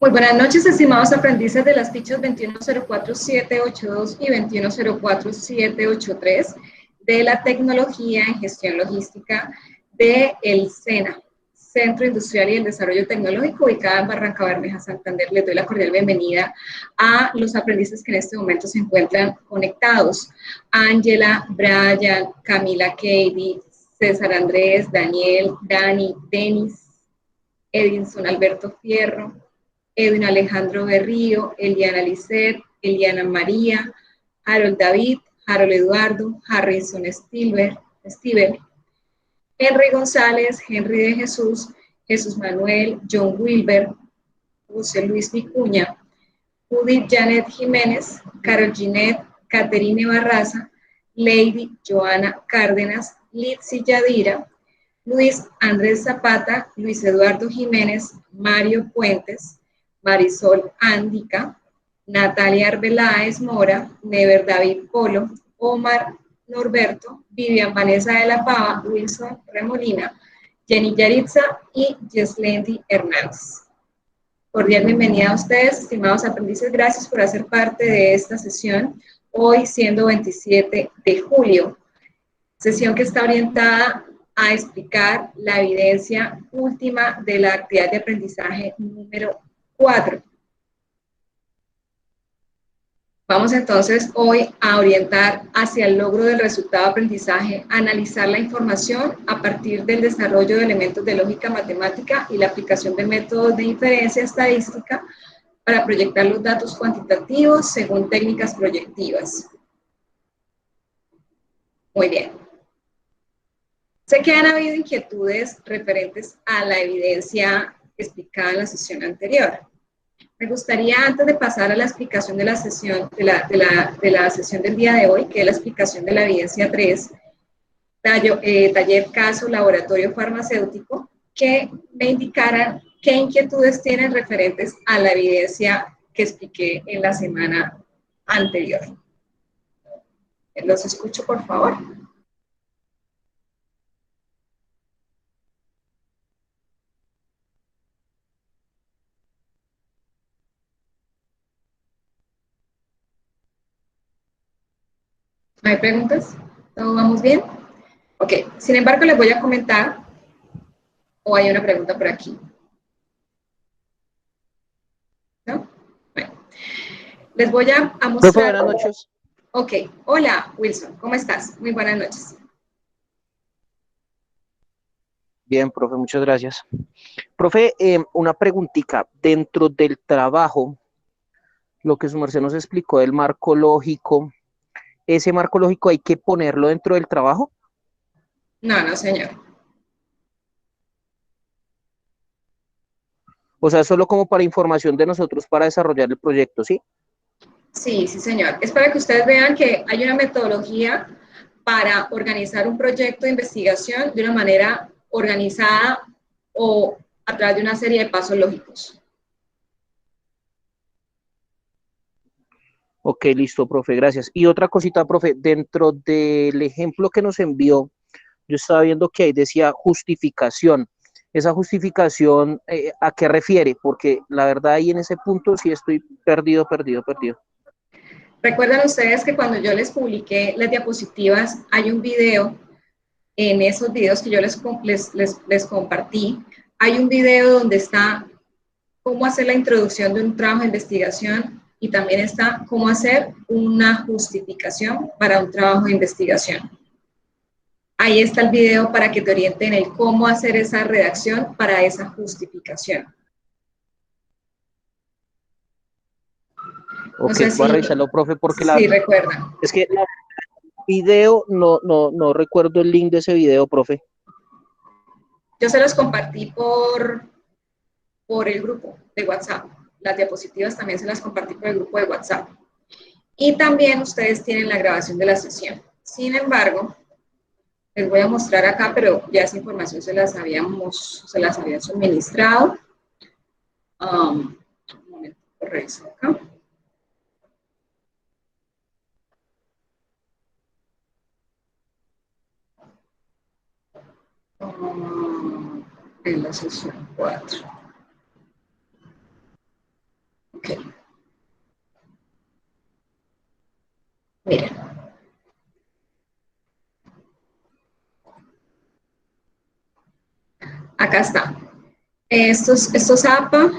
Muy buenas noches, estimados aprendices de las fichas 2104782 y 2104783 de la tecnología en gestión logística de el SENA, Centro Industrial y el Desarrollo Tecnológico, ubicada en Barranca Bermeja, Santander. Les doy la cordial bienvenida a los aprendices que en este momento se encuentran conectados. Ángela, Brian, Camila, Katie, César Andrés, Daniel, Dani, Denis, Edinson Alberto Fierro, Edwin Alejandro Berrío, Eliana Lisset, Eliana María, Harold David, Harold Eduardo, Harrison Steven, Henry González, Henry de Jesús, Jesús Manuel, John Wilber, José Luis Vicuña, Judith Janet Jiménez, Carol Ginette, Caterine Barraza, Lady Joana Cárdenas, Litsi Yadira, Luis Andrés Zapata, Luis Eduardo Jiménez, Mario Puentes, Marisol Ándica, Natalia Arbeláez Mora, Never David Polo, Omar Norberto, Vivian Vanessa de la Pava, Wilson Remolina, Jenny Yaritza y Yeslendi Hernández. Cordial bienvenida a ustedes, estimados aprendices. Gracias por hacer parte de esta sesión, hoy siendo 27 de julio. Sesión que está orientada a explicar la evidencia última de la actividad de aprendizaje número 4. Vamos entonces hoy a orientar hacia el logro del resultado de aprendizaje, analizar la información a partir del desarrollo de elementos de lógica matemática y la aplicación de métodos de inferencia estadística para proyectar los datos cuantitativos según técnicas proyectivas. Muy bien. Sé que han habido inquietudes referentes a la evidencia explicada en la sesión anterior. Me gustaría, antes de pasar a la explicación de la sesión, de la sesión del día de hoy, que es la explicación de la evidencia 3, taller caso laboratorio farmacéutico, que me indicaran qué inquietudes tienen referentes a la evidencia que expliqué en la semana anterior. Los escucho, por favor. ¿No hay preguntas? ¿Todo vamos bien? Ok, sin embargo, les voy a comentar, o hay una pregunta por aquí. ¿No? Bueno, les voy a mostrar. Profe, buenas noches. Ok, hola Wilson, ¿cómo estás? Muy buenas noches. Bien, profe, muchas gracias. Profe, una preguntita. Dentro del trabajo, lo que su merced nos explicó del marco lógico, ¿ese marco lógico hay que ponerlo dentro del trabajo? No, no, señor. O sea, solo como para información de nosotros para desarrollar el proyecto, ¿sí? Sí, sí, señor. Es para que ustedes vean que hay una metodología para organizar un proyecto de investigación de una manera organizada o a través de una serie de pasos lógicos. Ok, listo, profe, gracias. Y otra cosita, profe, dentro del ejemplo que nos envió, yo estaba viendo que ahí decía justificación. ¿Esa justificación a qué refiere? Porque la verdad ahí en ese punto sí estoy perdido. Recuerdan ustedes que cuando yo les publiqué las diapositivas, hay un video, en esos videos que yo les compartí, hay un video donde está cómo hacer la introducción de un trabajo de investigación y también está cómo hacer una justificación para un trabajo de investigación. Ahí está el video para que te orienten en cómo hacer esa redacción para esa justificación. Ok, No sé voy a si, revisarlo, profe, porque si recuerdan. es que el video no recuerdo el link de ese video, profe. Yo se los compartí por el grupo de WhatsApp. Las diapositivas también se las compartí por el grupo de WhatsApp. Y también ustedes tienen la grabación de la sesión. Sin embargo, les voy a mostrar acá, pero ya esa información se las había suministrado. Un momento, reviso acá. En la sesión 4. Miren. Acá está. Estos APA,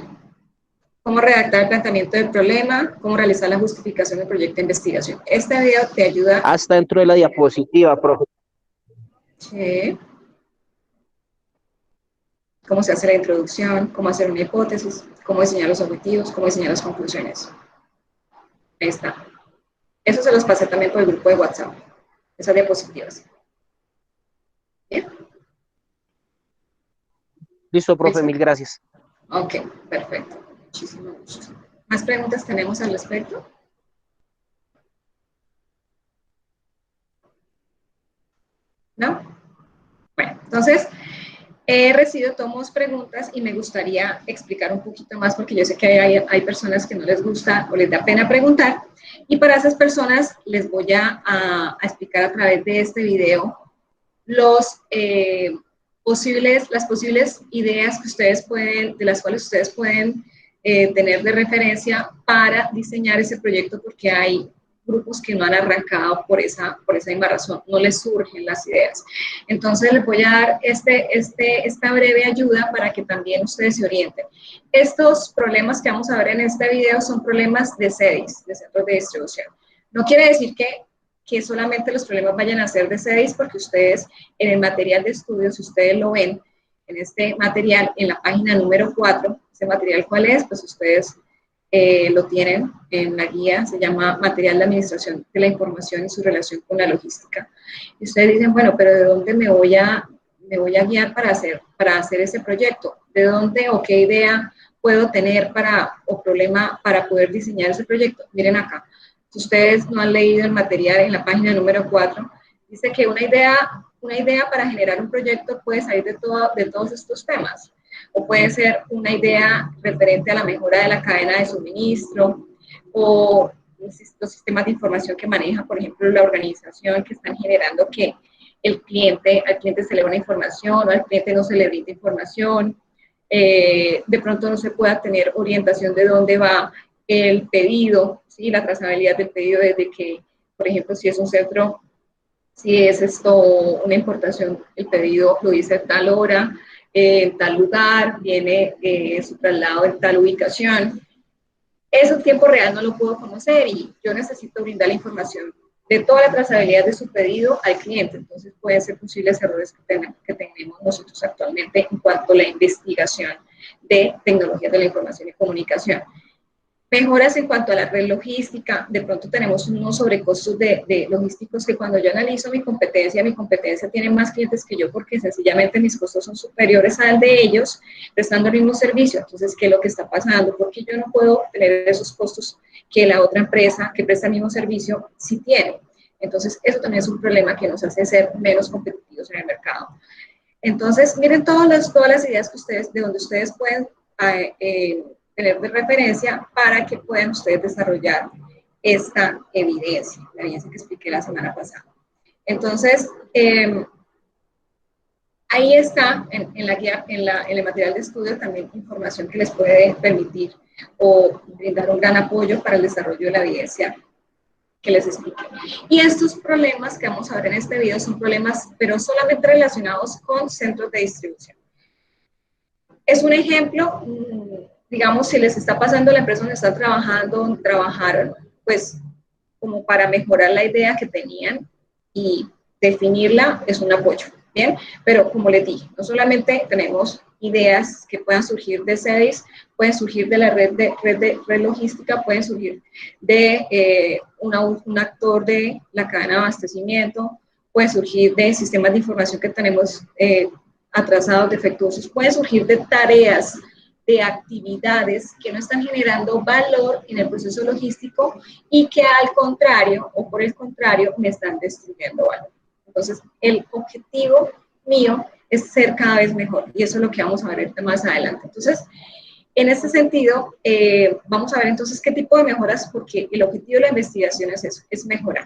cómo redactar el planteamiento del problema, cómo realizar la justificación del proyecto de investigación. Este video te ayuda. Hasta dentro de la diapositiva, profe. Sí. Cómo se hace la introducción, cómo hacer una hipótesis, cómo diseñar los objetivos, cómo diseñar las conclusiones. Ahí está. Eso se los pasé también por el grupo de WhatsApp, esas diapositivas. ¿Bien? Listo, profe, ¿Listo? mil gracias. Ok, perfecto. Muchísimo gusto. ¿Más preguntas tenemos al respecto? ¿No? Bueno, entonces, he recibido tomos preguntas y me gustaría explicar un poquito más porque yo sé que hay personas que no les gusta o les da pena preguntar y para esas personas les voy a explicar a través de este video las posibles ideas que ustedes pueden, de las cuales ustedes pueden tener de referencia para diseñar ese proyecto porque hay grupos que no han arrancado por esa misma razón, no les surgen las ideas. Entonces les voy a dar esta breve ayuda para que también ustedes se orienten. Estos problemas que vamos a ver en este video son problemas de CEDIS, de centros de distribución. No quiere decir que solamente los problemas vayan a ser de CEDIS, porque ustedes en el material de estudio, si ustedes lo ven, en este material, en la página número 4, ese material ¿cuál es? Pues ustedes lo tienen en la guía, se llama Material de Administración de la Información y su relación con la logística. Y ustedes dicen, bueno, pero ¿de dónde me voy a guiar para hacer ese proyecto? ¿De dónde o qué idea puedo tener o problema para poder diseñar ese proyecto? Miren acá. Si ustedes no han leído el material en la página número 4, dice que una idea para generar un proyecto puede salir de todos estos temas. O puede ser una idea referente a la mejora de la cadena de suministro, o los sistemas de información que maneja, por ejemplo, la organización, que están generando que al cliente se le da una información o al cliente no se le brinda información. De pronto no se pueda tener orientación de dónde va el pedido, ¿sí? La trazabilidad del pedido desde que, por ejemplo, si es un centro, si es una importación, el pedido lo dice a tal hora, en tal lugar, viene su traslado en tal ubicación. Eso en tiempo real no lo puedo conocer y yo necesito brindar la información de toda la trazabilidad de su pedido al cliente. Entonces pueden ser posibles errores que tenemos nosotros actualmente en cuanto a la investigación de tecnologías de la información y comunicación. Mejoras en cuanto a la red logística, de pronto tenemos unos sobrecostos de logísticos que cuando yo analizo mi competencia tiene más clientes que yo porque sencillamente mis costos son superiores al de ellos, prestando el mismo servicio. Entonces, ¿qué es lo que está pasando? Porque yo no puedo tener esos costos que la otra empresa que presta el mismo servicio sí tiene. Entonces, eso también es un problema que nos hace ser menos competitivos en el mercado. Entonces, miren todas las ideas de donde ustedes pueden tener de referencia para que puedan ustedes desarrollar esta evidencia, la evidencia que expliqué la semana pasada. Entonces, ahí está en la guía, en el material de estudio también información que les puede permitir o brindar un gran apoyo para el desarrollo de la evidencia que les expliqué. Y estos problemas que vamos a ver en este video son problemas, pero solamente relacionados con centros de distribución. Es un ejemplo, digamos, si les está pasando a la empresa donde están trabajando, trabajaron, pues como para mejorar la idea que tenían y definirla es un apoyo, ¿bien? Pero como les dije, no solamente tenemos ideas que puedan surgir de CEDIS, pueden surgir de la red logística, pueden surgir de un actor de la cadena de abastecimiento, pueden surgir de sistemas de información que tenemos atrasados, defectuosos, pueden surgir de tareas, de actividades que no están generando valor en el proceso logístico y que al contrario, o por el contrario, me están destruyendo valor. Entonces, el objetivo mío es ser cada vez mejor y eso es lo que vamos a ver más adelante. Entonces, en este sentido, vamos a ver entonces qué tipo de mejoras, porque el objetivo de la investigación es eso, es mejorar.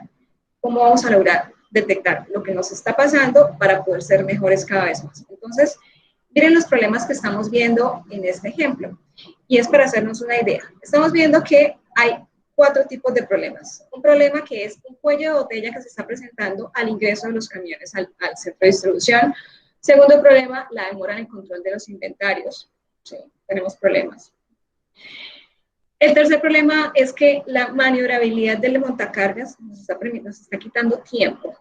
¿Cómo vamos a lograr detectar lo que nos está pasando para poder ser mejores cada vez más? Entonces, miren los problemas que estamos viendo en este ejemplo. Y es para hacernos una idea. Estamos viendo que hay cuatro tipos de problemas. Un problema que es un cuello de botella que se está presentando al ingreso de los camiones al centro de distribución. Segundo problema, la demora en el control de los inventarios. Sí, tenemos problemas. El tercer problema es que la maniobrabilidad del montacargas nos está quitando tiempo.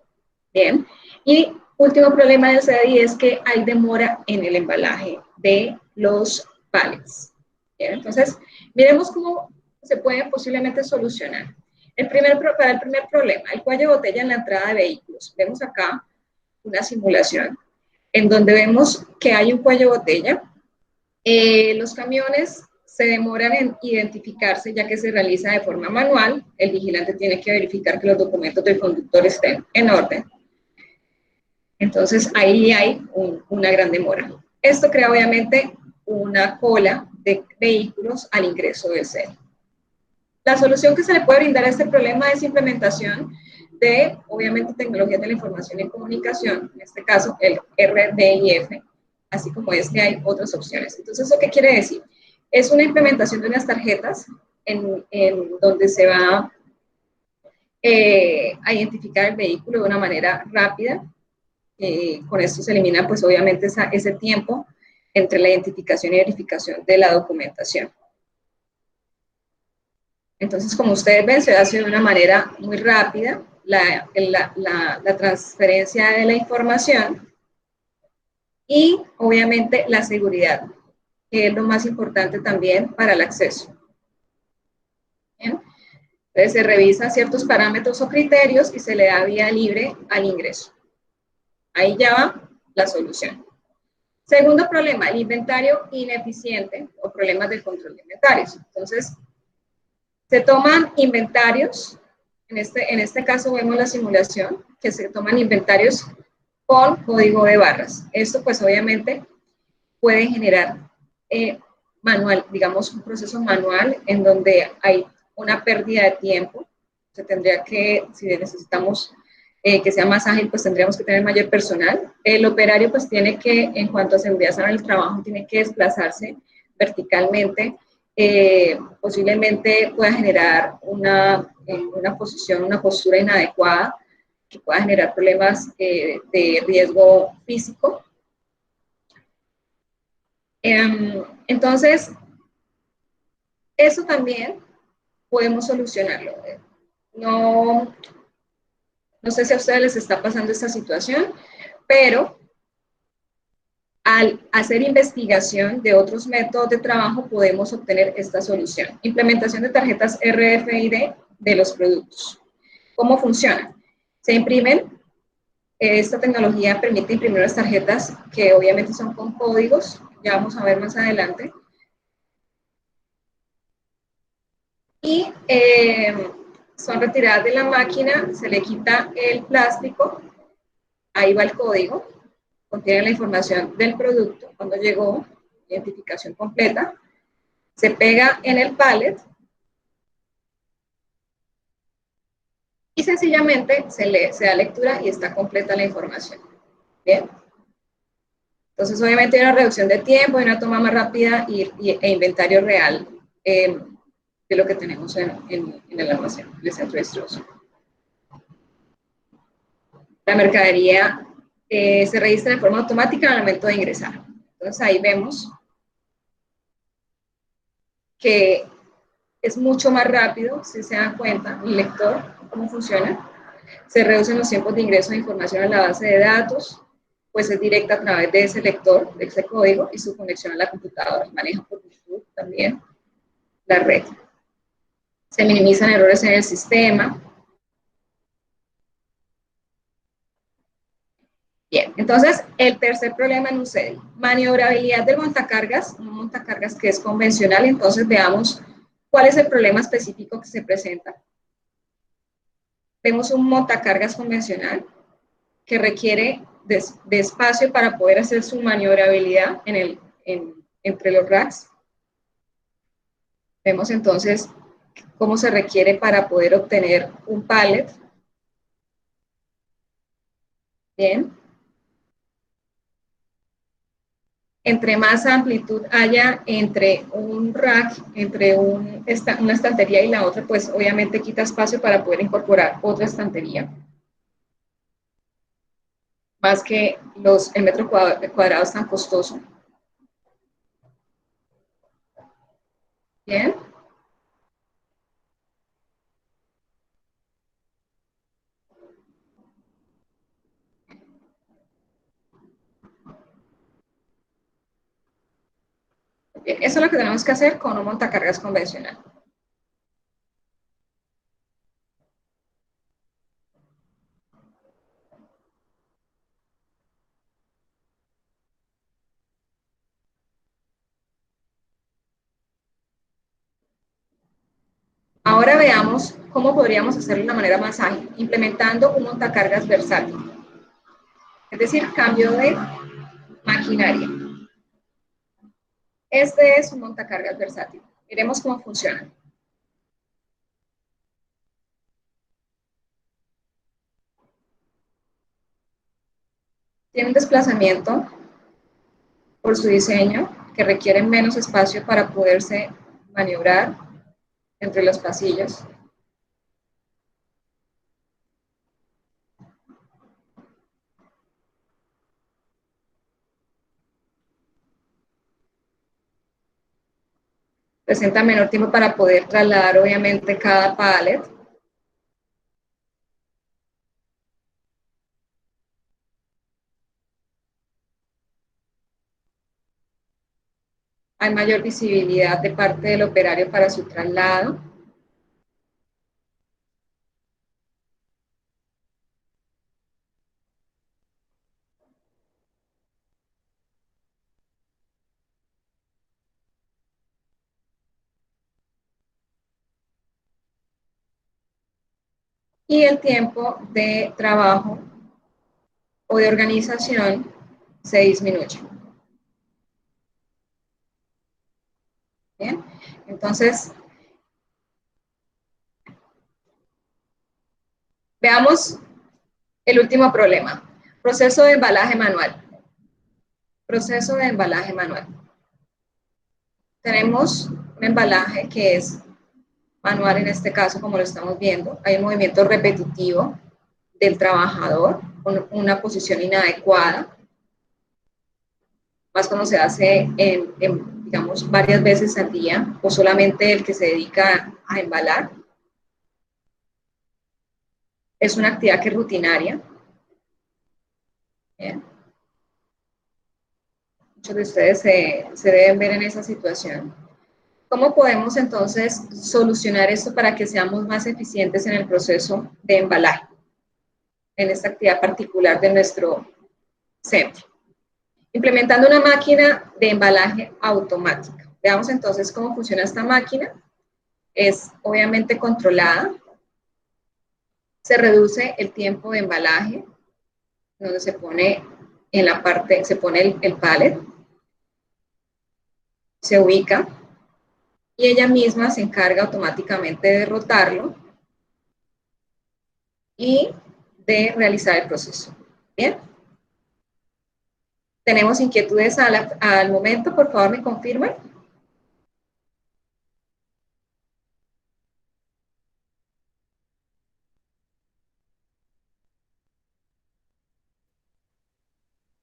Bien. Y último problema del CDI es que hay demora en el embalaje de los pallets. Bien. Entonces, miremos cómo se puede posiblemente solucionar. Para el primer problema, el cuello de botella en la entrada de vehículos. Vemos acá una simulación en donde vemos que hay un cuello de botella. Los camiones se demoran en identificarse ya que se realiza de forma manual. El vigilante tiene que verificar que los documentos del conductor estén en orden. Entonces ahí hay una gran demora. Esto crea obviamente una cola de vehículos al ingreso del CEL. La solución que se le puede brindar a este problema es implementación de, obviamente, tecnologías de la información y comunicación, en este caso el RDIF, así como hay otras opciones. Entonces, ¿eso qué quiere decir? Es una implementación de unas tarjetas en donde se va a identificar el vehículo de una manera rápida. Con esto se elimina, pues, obviamente, ese tiempo entre la identificación y verificación de la documentación. Entonces, como ustedes ven, se hace de una manera muy rápida la transferencia de la información y, obviamente, la seguridad, que es lo más importante también para el acceso. ¿Bien? Entonces, se revisan ciertos parámetros o criterios y se le da vía libre al ingreso. Ahí ya va la solución. Segundo problema, el inventario ineficiente o problemas del control de inventarios. Entonces, se toman inventarios, en este caso vemos la simulación, que se toman inventarios con código de barras. Esto pues obviamente puede generar digamos un proceso manual en donde hay una pérdida de tiempo. Se tendría que, si necesitamos que sea más ágil, pues tendríamos que tener mayor personal. El operario pues tiene que, en cuanto a seguridad en el trabajo, tiene que desplazarse verticalmente. Posiblemente pueda generar una postura inadecuada que pueda generar problemas de riesgo físico. Entonces, eso también podemos solucionarlo. No sé si a ustedes les está pasando esta situación, pero al hacer investigación de otros métodos de trabajo podemos obtener esta solución. Implementación de tarjetas RFID de los productos. ¿Cómo funciona? Se imprimen, esta tecnología permite imprimir las tarjetas que obviamente son con códigos, ya vamos a ver más adelante. Y son retiradas de la máquina, se le quita el plástico, ahí va el código, contiene la información del producto, cuando llegó, identificación completa, se pega en el pallet y sencillamente se da lectura y está completa la información. Bien. Entonces, obviamente hay una reducción de tiempo, hay una toma más rápida e inventario real de lo que tenemos en el almacén, en el centro de distribución. La mercadería se registra de forma automática al momento de ingresar. Entonces, ahí vemos que es mucho más rápido, si se dan cuenta, el lector, cómo funciona. Se reducen los tiempos de ingreso de información a la base de datos, pues es directa a través de ese lector, de ese código, y su conexión a la computadora. Maneja por Bluetooth también la red. Se minimizan errores en el sistema. Bien, entonces, el tercer problema en un CEDI, maniobrabilidad del montacargas, un montacargas que es convencional. Entonces, veamos cuál es el problema específico que se presenta. Vemos un montacargas convencional que requiere de espacio para poder hacer su maniobrabilidad entre los racks. Vemos entonces cómo se requiere para poder obtener un pallet. Bien. Entre más amplitud haya entre un rack, entre una estantería y la otra, pues obviamente quita espacio para poder incorporar otra estantería. Más que el metro cuadrado es tan costoso. Bien. Bien, eso es lo que tenemos que hacer con un montacargas convencional. Ahora veamos cómo podríamos hacerlo de una manera más ágil, implementando un montacargas versátil. Es decir, cambio de maquinaria. Este es un montacargas versátil. Miremos cómo funciona. Tiene un desplazamiento por su diseño que requiere menos espacio para poderse maniobrar entre los pasillos. Presenta menor tiempo para poder trasladar obviamente cada pallet. Hay mayor visibilidad de parte del operario para su traslado. Y el tiempo de trabajo o de organización se disminuye. Bien, entonces veamos el último problema. Proceso de embalaje manual. Proceso de embalaje manual. Tenemos un embalaje que es manual en este caso, como lo estamos viendo. Hay un movimiento repetitivo del trabajador con una posición inadecuada, más cuando se hace digamos, varias veces al día o solamente el que se dedica a embalar. Es una actividad que es rutinaria. Bien. Muchos de ustedes se deben ver en esa situación. ¿Cómo podemos entonces solucionar esto para que seamos más eficientes en el proceso de embalaje, en esta actividad particular de nuestro centro? Implementando una máquina de embalaje automática. Veamos entonces cómo funciona esta máquina. Es obviamente controlada. Se reduce el tiempo de embalaje, donde se pone en la parte, se pone el pallet, se ubica y ella misma se encarga automáticamente de rotarlo y de realizar el proceso. Bien. ¿Tenemos inquietudes al momento? Por favor, me confirman.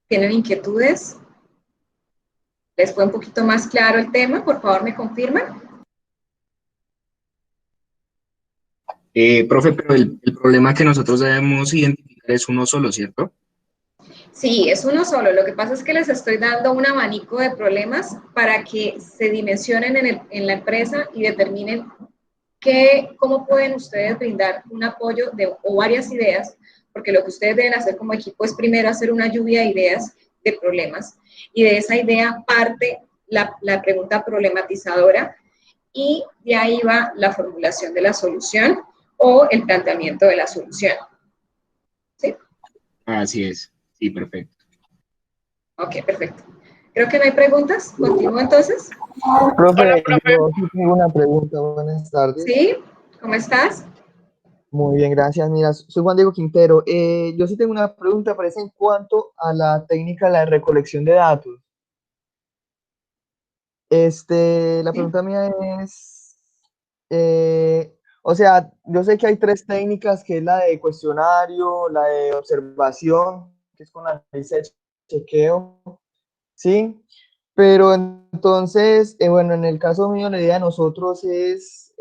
¿Tienen inquietudes? ¿Les fue un poquito más claro el tema? Por favor, me confirman. Profe, pero el problema que nosotros debemos identificar es uno solo, ¿cierto? Sí, es uno solo. Lo que pasa es que les estoy dando un abanico de problemas para que se dimensionen en la empresa y determinen cómo pueden ustedes brindar un apoyo o varias ideas, porque lo que ustedes deben hacer como equipo es primero hacer una lluvia de ideas, de problemas, y de esa idea parte la pregunta problematizadora y de ahí va la formulación de la solución o el planteamiento de la solución. ¿Sí? Así es. Sí, perfecto. Ok, perfecto. Creo que no hay preguntas. ¿Continúo entonces? Profe, Hola, profe. yo sí tengo una pregunta. Buenas tardes. ¿Sí? ¿Cómo estás? Muy bien, gracias. Mira, soy Juan Diego Quintero. Yo sí tengo una pregunta, parece en cuanto a la técnica de la recolección de datos. La ¿sí? pregunta mía es, o sea, yo sé que hay tres técnicas, que es la de cuestionario, la de observación, que es con análisis de chequeo, ¿sí? Pero entonces, bueno, en el caso mío, la idea de nosotros es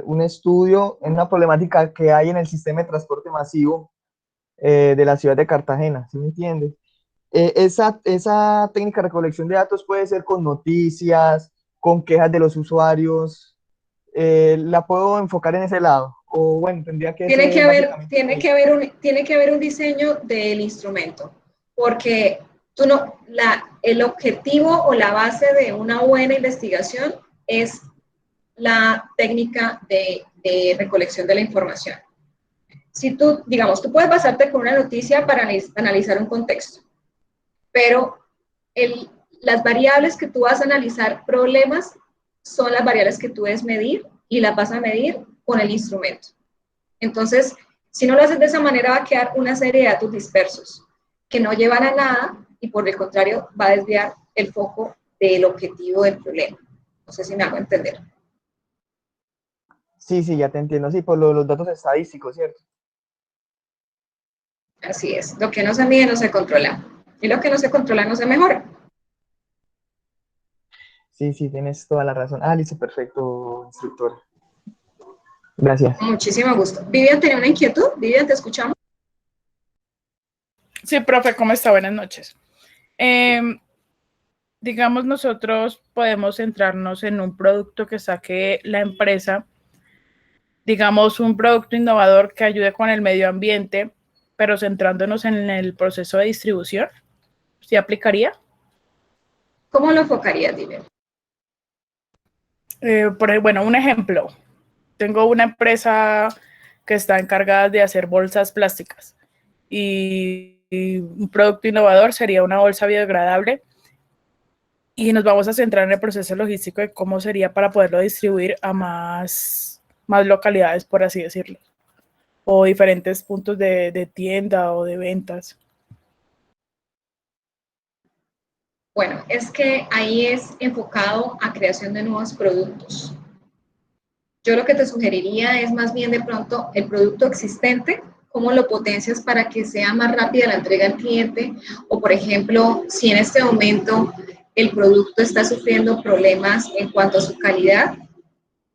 un estudio en una problemática que hay en el sistema de transporte masivo de la ciudad de Cartagena, ¿sí me entiendes? Esa técnica de recolección de datos puede ser con noticias, con quejas de los usuarios. La puedo enfocar en ese lado. O bueno, tendría que Tiene que ser haber, básicamente tiene que eso. haber tiene que haber un diseño del instrumento, porque tú no, el objetivo o la base de una buena investigación es la técnica de recolección de la información. Si tú, digamos, tú puedes basarte con una noticia para analizar un contexto, pero las variables que tú vas a analizar problemas son las variables que tú debes medir y las vas a medir con el instrumento. Entonces, si no lo haces de esa manera, va a quedar una serie de datos dispersos que no llevan a nada y por el contrario va a desviar el foco del objetivo del problema. No sé si me hago entender. Sí, sí, ya te entiendo. Sí, por los datos estadísticos, ¿cierto? Así es. Lo que no se mide no se controla. Y lo que no se controla no se mejora. Sí, sí, tienes toda la razón. Ah, listo, perfecto, instructor. Gracias. Con muchísimo gusto. Vivian, ¿tenía una inquietud? Vivian, ¿te escuchamos? Sí, profe, ¿cómo está? Buenas noches. Digamos, nosotros podemos centrarnos en un producto que saque la empresa, digamos, un producto innovador que ayude con el medio ambiente, pero centrándonos en el proceso de distribución. ¿Sí aplicaría? ¿Cómo lo enfocarías, Vivian? Bueno, un ejemplo. Tengo una empresa que está encargada de hacer bolsas plásticas y un producto innovador sería una bolsa biodegradable y nos vamos a centrar en el proceso logístico de cómo sería para poderlo distribuir a más localidades, por así decirlo, o diferentes puntos de tienda o de ventas. Bueno, es que ahí es enfocado a creación de nuevos productos. Yo lo que te sugeriría es más bien de pronto el producto existente, cómo lo potencias para que sea más rápida la entrega al cliente, o por ejemplo, si en este momento el producto está sufriendo problemas en cuanto a su calidad,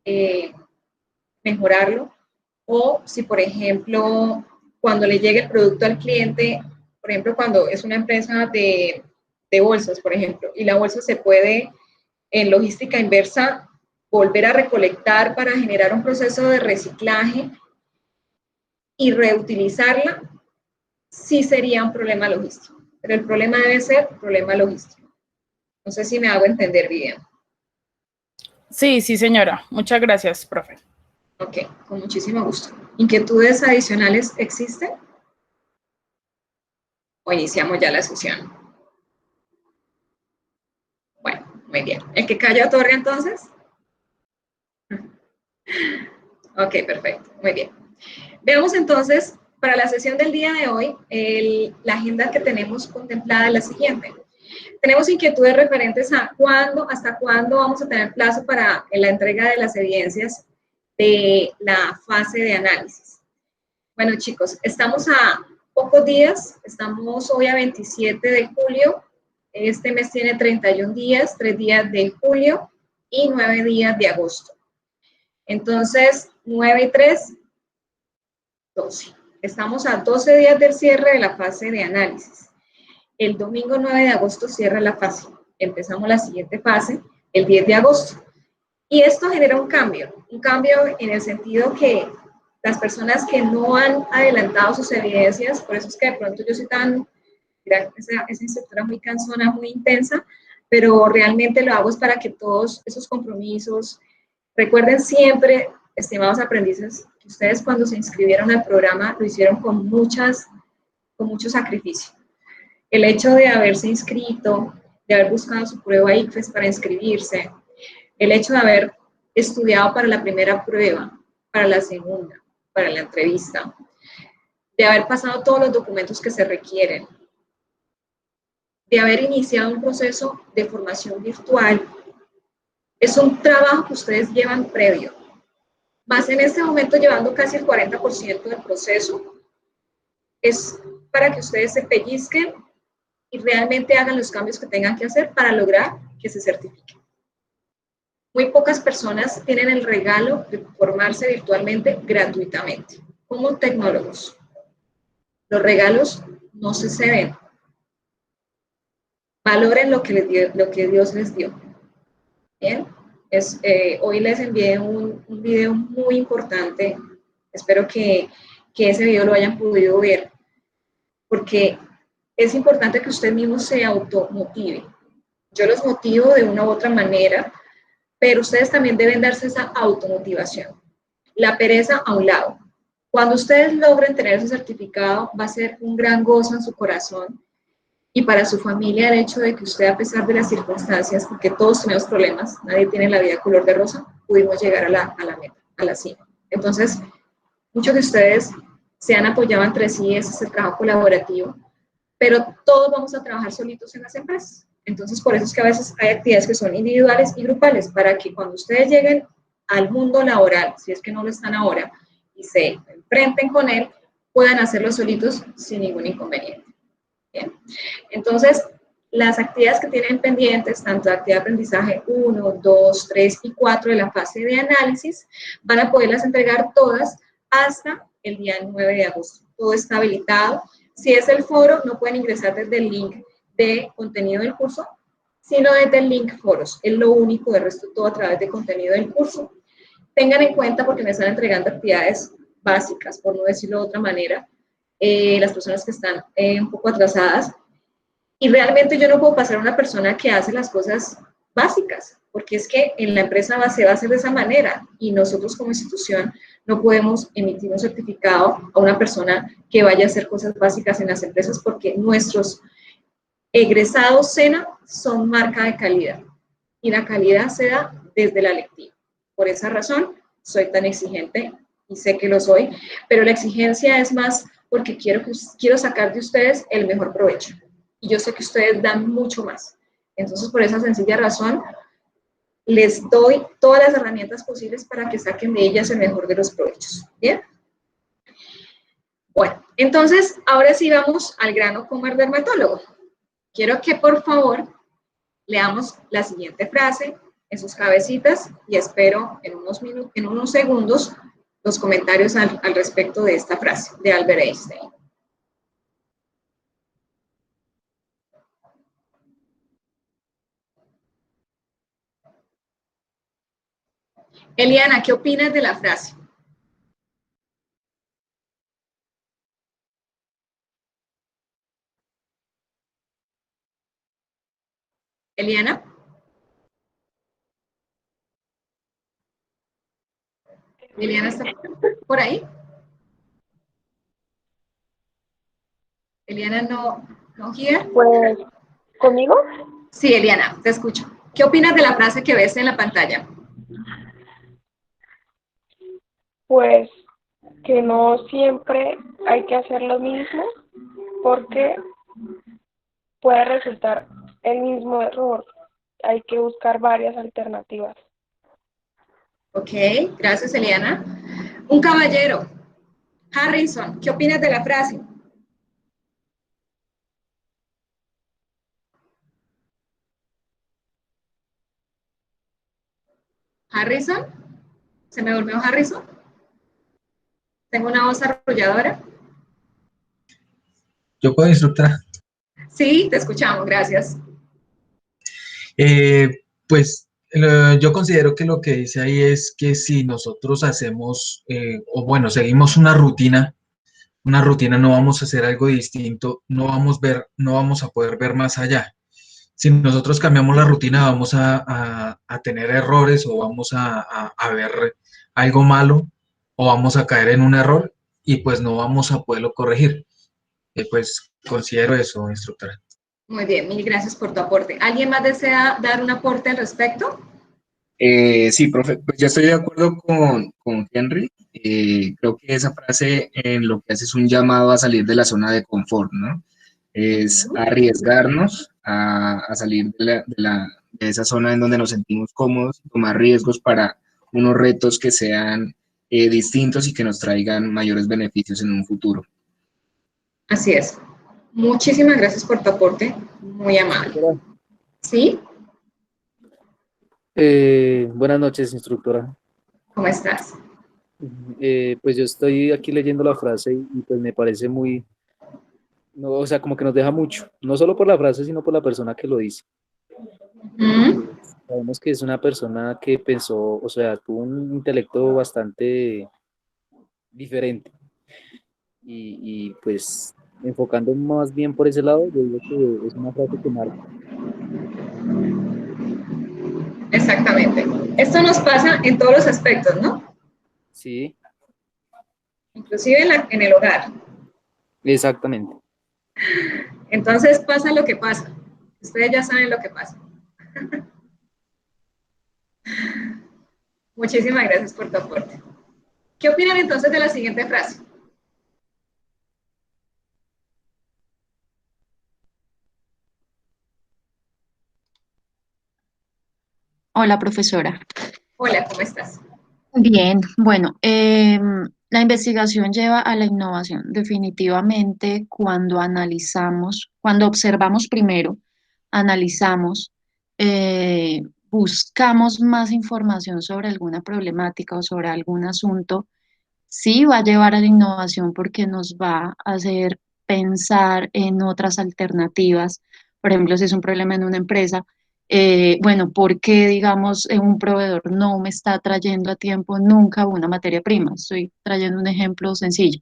eh, mejorarlo, o si por ejemplo, cuando le llegue el producto al cliente, por ejemplo, cuando es una empresa de bolsas, por ejemplo, y la bolsa se puede en logística inversa volver a recolectar para generar un proceso de reciclaje y reutilizarla, sí sería un problema logístico. Pero el problema debe ser problema logístico. No sé si me hago entender bien. Sí, sí, señora. Muchas gracias, profe. Ok, con muchísimo gusto. ¿Inquietudes adicionales existen? ¿O iniciamos ya la sesión? Bueno, muy bien. ¿El que calla otorga entonces? Ok, perfecto. Muy bien. Veamos entonces, para la sesión del día de hoy, la agenda que tenemos contemplada es la siguiente. Tenemos inquietudes referentes a hasta cuándo vamos a tener plazo para la entrega de las evidencias de la fase de análisis. Bueno, chicos, estamos a pocos días, estamos hoy a 27 de julio, este mes tiene 31 días, 3 días de julio y 9 días de agosto. Entonces, 9 y 3, 12. Estamos a 12 días del cierre de la fase de análisis. El domingo 9 de agosto cierra la fase. Empezamos la siguiente fase el 10 de agosto. Y esto genera un cambio en el sentido que las personas que no han adelantado sus evidencias, por eso es que de pronto yo soy esa instructora muy cansona, muy intensa, pero realmente lo hago es para que todos esos compromisos, recuerden siempre, estimados aprendices, que ustedes cuando se inscribieron al programa lo hicieron con mucho sacrificio. El hecho de haberse inscrito, de haber buscado su prueba ICFES para inscribirse, el hecho de haber estudiado para la primera prueba, para la segunda, para la entrevista, de haber pasado todos los documentos que se requieren, de haber iniciado un proceso de formación virtual Es un trabajo que ustedes llevan previo. Más en este momento llevando casi el 40% del proceso, es para que ustedes se pellizquen y realmente hagan los cambios que tengan que hacer para lograr que se certifiquen. Muy pocas personas tienen el regalo de formarse virtualmente gratuitamente, como tecnólogos. Los regalos no se ven. Valoren lo que Dios les dio. Bien, hoy les envié un video muy importante. Espero que ese video lo hayan podido ver, porque es importante que usted mismo se automotive. Yo los motivo de una u otra manera, pero ustedes también deben darse esa automotivación. La pereza a un lado. Cuando ustedes logren tener ese certificado, va a ser un gran gozo en su corazón y para su familia el hecho de que usted, a pesar de las circunstancias, porque todos tenemos problemas, nadie tiene la vida color de rosa, pudimos llegar a la meta, a la cima. Entonces, muchos de ustedes se han apoyado entre sí, ese es el trabajo colaborativo, pero todos vamos a trabajar solitos en las empresas. Entonces, por eso es que a veces hay actividades que son individuales y grupales, para que cuando ustedes lleguen al mundo laboral, si es que no lo están ahora, y se enfrenten con él, puedan hacerlo solitos sin ningún inconveniente. Bien. Entonces, las actividades que tienen pendientes, tanto de actividad de aprendizaje 1, 2, 3 y 4 de la fase de análisis, van a poderlas entregar todas hasta el día 9 de agosto. Todo está habilitado. Si es el foro, no pueden ingresar desde el link de contenido del curso, sino desde el link foros. Es lo único, de resto todo a través de contenido del curso. Tengan en cuenta, porque me están entregando actividades básicas, por no decirlo de otra manera, las personas que están un poco atrasadas, y realmente yo no puedo pasar a una persona que hace las cosas básicas, porque es que en la empresa se va a hacer de esa manera, y nosotros como institución no podemos emitir un certificado a una persona que vaya a hacer cosas básicas en las empresas, porque nuestros egresados SENA son marca de calidad, y la calidad se da desde la lectiva. Por esa razón, soy tan exigente, y sé que lo soy, pero la exigencia es más porque quiero sacar de ustedes el mejor provecho. Y yo sé que ustedes dan mucho más. Entonces, por esa sencilla razón, les doy todas las herramientas posibles para que saquen de ellas el mejor de los provechos. ¿Bien? Bueno, entonces, ahora sí vamos al grano como el dermatólogo. Quiero que, por favor, leamos la siguiente frase en sus cabecitas y espero en unos segundos los comentarios al respecto de esta frase de Albert Einstein. Eliana, ¿qué opinas de la frase? Eliana. Eliana está por ahí. Eliana no here. Pues, ¿conmigo? Sí, Eliana, te escucho. ¿Qué opinas de la frase que ves en la pantalla? Pues que no siempre hay que hacer lo mismo porque puede resultar el mismo error. Hay que buscar varias alternativas. Ok, gracias, Eliana. Un caballero, Harrison, ¿qué opinas de la frase? Harrison, ¿se me durmió Harrison? ¿Tengo una voz arrolladora? ¿Yo puedo, instructora? Sí, te escuchamos, gracias. Pues yo considero que lo que dice ahí es que si nosotros hacemos, o bueno, seguimos una rutina, no vamos a hacer algo distinto, no vamos a poder ver más allá. Si nosotros cambiamos la rutina, vamos a tener errores o vamos a ver algo malo o vamos a caer en un error y pues no vamos a poderlo corregir. Pues considero eso, instructora. Muy bien, mil gracias por tu aporte. ¿Alguien más desea dar un aporte al respecto? Sí, profe, pues yo estoy de acuerdo con Henry. Creo que esa frase en lo que hace es un llamado a salir de la zona de confort, ¿no? Es arriesgarnos a salir de esa zona en donde nos sentimos cómodos, tomar riesgos para unos retos que sean distintos y que nos traigan mayores beneficios en un futuro. Así es. Muchísimas gracias por tu aporte, muy amable. ¿Sí? Buenas noches, instructora. ¿Cómo estás? Pues yo estoy aquí leyendo la frase y pues me parece muy, no, o sea, como que nos deja mucho, no solo por la frase, sino por la persona que lo dice. Sabemos que es una persona que pensó, o sea, tuvo un intelecto bastante diferente y pues enfocando más bien por ese lado, yo digo que es una frase que marca. Exactamente. Esto nos pasa en todos los aspectos, ¿no? Sí, Inclusive en el hogar. exactamente. Entonces pasa lo que pasa. Ustedes ya saben lo que pasa. Muchísimas gracias por tu aporte. ¿Qué opinan entonces de la siguiente frase? Hola, profesora. Hola, ¿cómo estás? Bien, bueno, la investigación lleva a la innovación. Definitivamente, cuando analizamos, cuando observamos primero, analizamos, buscamos más información sobre alguna problemática o sobre algún asunto, sí va a llevar a la innovación porque nos va a hacer pensar en otras alternativas. Por ejemplo, si es un problema en una empresa, bueno, ¿por qué, digamos, un proveedor no me está trayendo a tiempo nunca una materia prima? Estoy trayendo un ejemplo sencillo.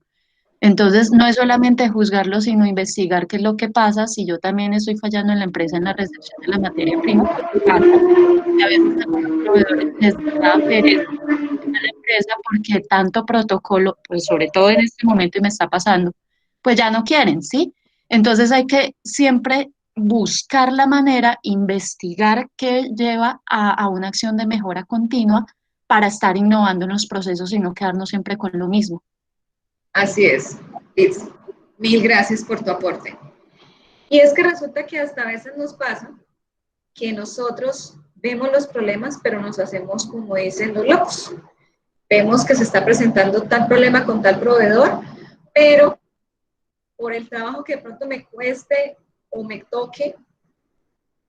Entonces, no es solamente juzgarlo, sino investigar qué es lo que pasa. Si yo también estoy fallando en la empresa en la recepción de la materia prima, pues, ¿qué pasa? Y a veces a los proveedores les da pereza a la empresa porque tanto protocolo, pues sobre todo en este momento y me está pasando, pues ya no quieren, ¿sí? Entonces hay que siempre buscar la manera, investigar qué lleva a una acción de mejora continua para estar innovando en los procesos y no quedarnos siempre con lo mismo. Así es, Liz. Mil gracias por tu aporte. Y es que resulta que hasta a veces nos pasa que nosotros vemos los problemas, pero nos hacemos, como dicen, los locos. Vemos que se está presentando tal problema con tal proveedor, pero por el trabajo que de pronto me cueste o me toque,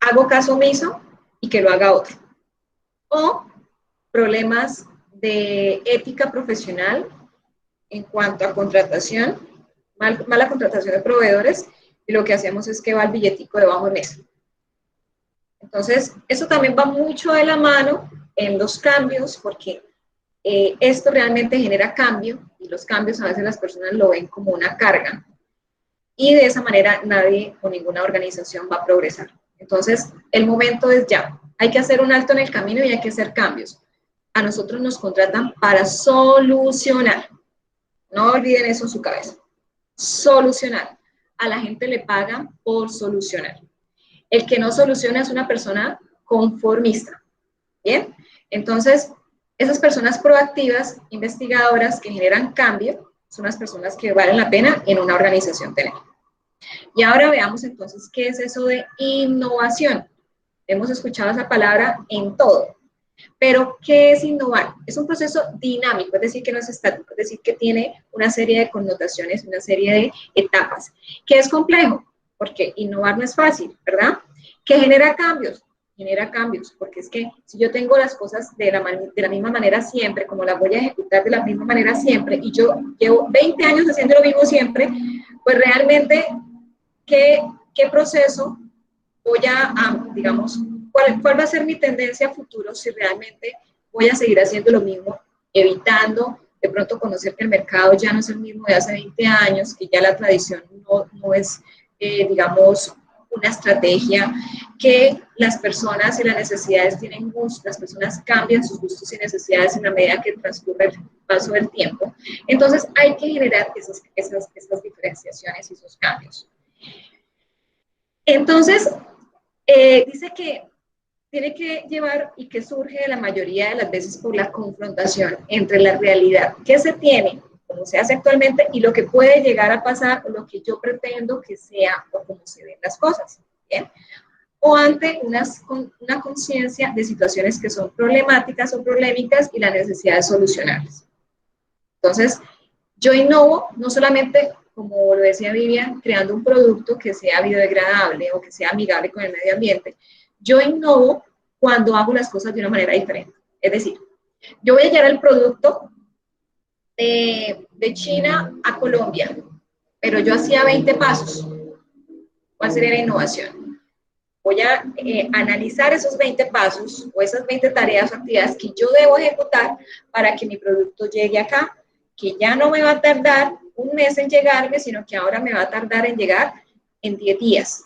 hago caso omiso y que lo haga otro. O problemas de ética profesional en cuanto a contratación, mala contratación de proveedores, y lo que hacemos es que va el billetico debajo de mesa. Entonces, eso también va mucho de la mano en los cambios, porque esto realmente genera cambio, y los cambios a veces las personas lo ven como una carga, y de esa manera nadie o ninguna organización va a progresar. Entonces, el momento es ya. Hay que hacer un alto en el camino y hay que hacer cambios. A nosotros nos contratan para solucionar. No olviden eso en su cabeza. Solucionar. A la gente le pagan por solucionar. El que no soluciona es una persona conformista. ¿Bien? Entonces, esas personas proactivas, investigadoras, que generan cambio, son las personas que valen la pena en una organización tener. Y ahora veamos entonces qué es eso de innovación. Hemos escuchado esa palabra en todo. Pero, ¿qué es innovar? Es un proceso dinámico, es decir, que no es estático, es decir, que tiene una serie de connotaciones, una serie de etapas. ¿Qué es complejo? Porque innovar no es fácil, ¿verdad? ¿Que genera cambios? Genera cambios, porque es que si yo tengo las cosas de la misma manera siempre, como las voy a ejecutar de la misma manera siempre, y yo llevo 20 años haciendo lo mismo siempre, pues realmente, ¿qué proceso voy digamos, cuál va a ser mi tendencia a futuro si realmente voy a seguir haciendo lo mismo, evitando de pronto conocer que el mercado ya no es el mismo de hace 20 años, que ya la tradición no es, digamos, una estrategia, que las personas y las necesidades tienen gustos, las personas cambian sus gustos y necesidades en la medida que transcurre el paso del tiempo. Entonces hay que generar esas diferenciaciones y esos cambios. Entonces, dice que tiene que llevar y que surge la mayoría de las veces por la confrontación entre la realidad que se tiene, como se hace actualmente, y lo que puede llegar a pasar, o lo que yo pretendo que sea o como se ven las cosas. ¿Bien? o ante una conciencia de situaciones que son problemáticas o polémicas y la necesidad de solucionarlas. Entonces, yo innovo no solamente, como lo decía Vivian, creando un producto que sea biodegradable o que sea amigable con el medio ambiente. Yo innovo cuando hago las cosas de una manera diferente. Es decir, yo voy a llevar el producto de China a Colombia, pero yo hacía 20 pasos. ¿Cuál sería la innovación? Voy a analizar esos 20 pasos o esas 20 tareas o actividades que yo debo ejecutar para que mi producto llegue acá, que ya no me va a tardar un mes en llegarme, sino que ahora me va a tardar en llegar en 10 días.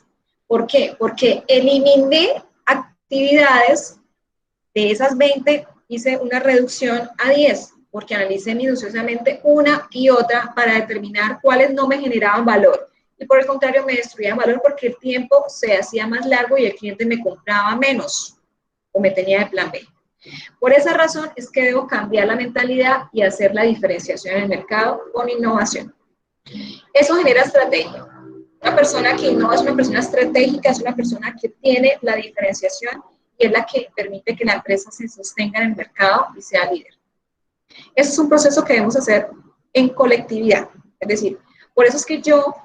¿Por qué? Porque eliminé actividades de esas 20, hice una reducción a 10, porque analicé minuciosamente una y otra para determinar cuáles no me generaban valor. Y por el contrario, me destruían valor porque el tiempo se hacía más largo y el cliente me compraba menos o me tenía de plan B. Por esa razón es que debo cambiar la mentalidad y hacer la diferenciación en el mercado con innovación. Eso genera estrategia. Una persona que innova es una persona estratégica, es una persona que tiene la diferenciación y es la que permite que la empresa se sostenga en el mercado y sea líder. Eso es un proceso que debemos hacer en colectividad. Es decir, por eso es que yo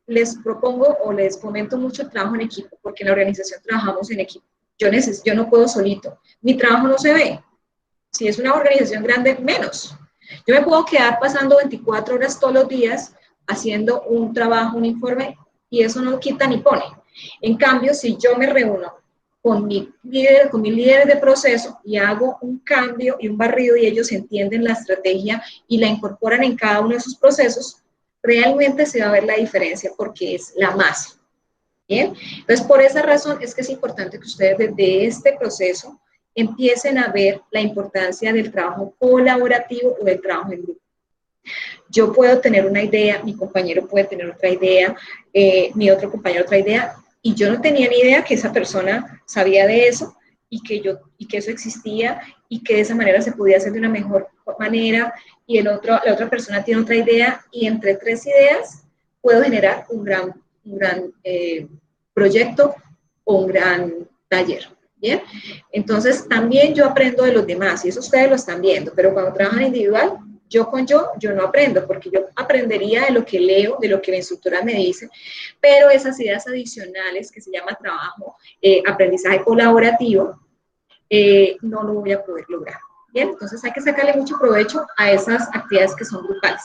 les propongo o les fomento mucho el trabajo en equipo, porque en la organización trabajamos en equipo. Yo no puedo solito. Mi trabajo no se ve. Si es una organización grande, menos. Yo me puedo quedar pasando 24 horas todos los días haciendo un trabajo, un informe, y eso no quita ni pone. En cambio, si yo me reúno con mis líderes de proceso y hago un cambio y un barrido y ellos entienden la estrategia y la incorporan en cada uno de sus procesos, realmente se va a ver la diferencia porque es la masa. ¿Bien? Entonces, por esa razón es que es importante que ustedes desde este proceso empiecen a ver la importancia del trabajo colaborativo o del trabajo en grupo. Yo puedo tener una idea, mi compañero puede tener otra idea, mi otro compañero otra idea, y yo no tenía ni idea que esa persona sabía de eso y que eso existía y que de esa manera se podía hacer de una mejor manera, y la otra persona tiene otra idea, y entre 3 ideas puedo generar un gran proyecto o un gran taller. ¿Bien? Entonces, también yo aprendo de los demás, y eso ustedes lo están viendo, pero cuando trabajan individual, yo no aprendo, porque yo aprendería de lo que leo, de lo que la instructora me dice, pero esas ideas adicionales que se llama trabajo, aprendizaje colaborativo, no lo voy a poder lograr. Bien, entonces hay que sacarle mucho provecho a esas actividades que son grupales.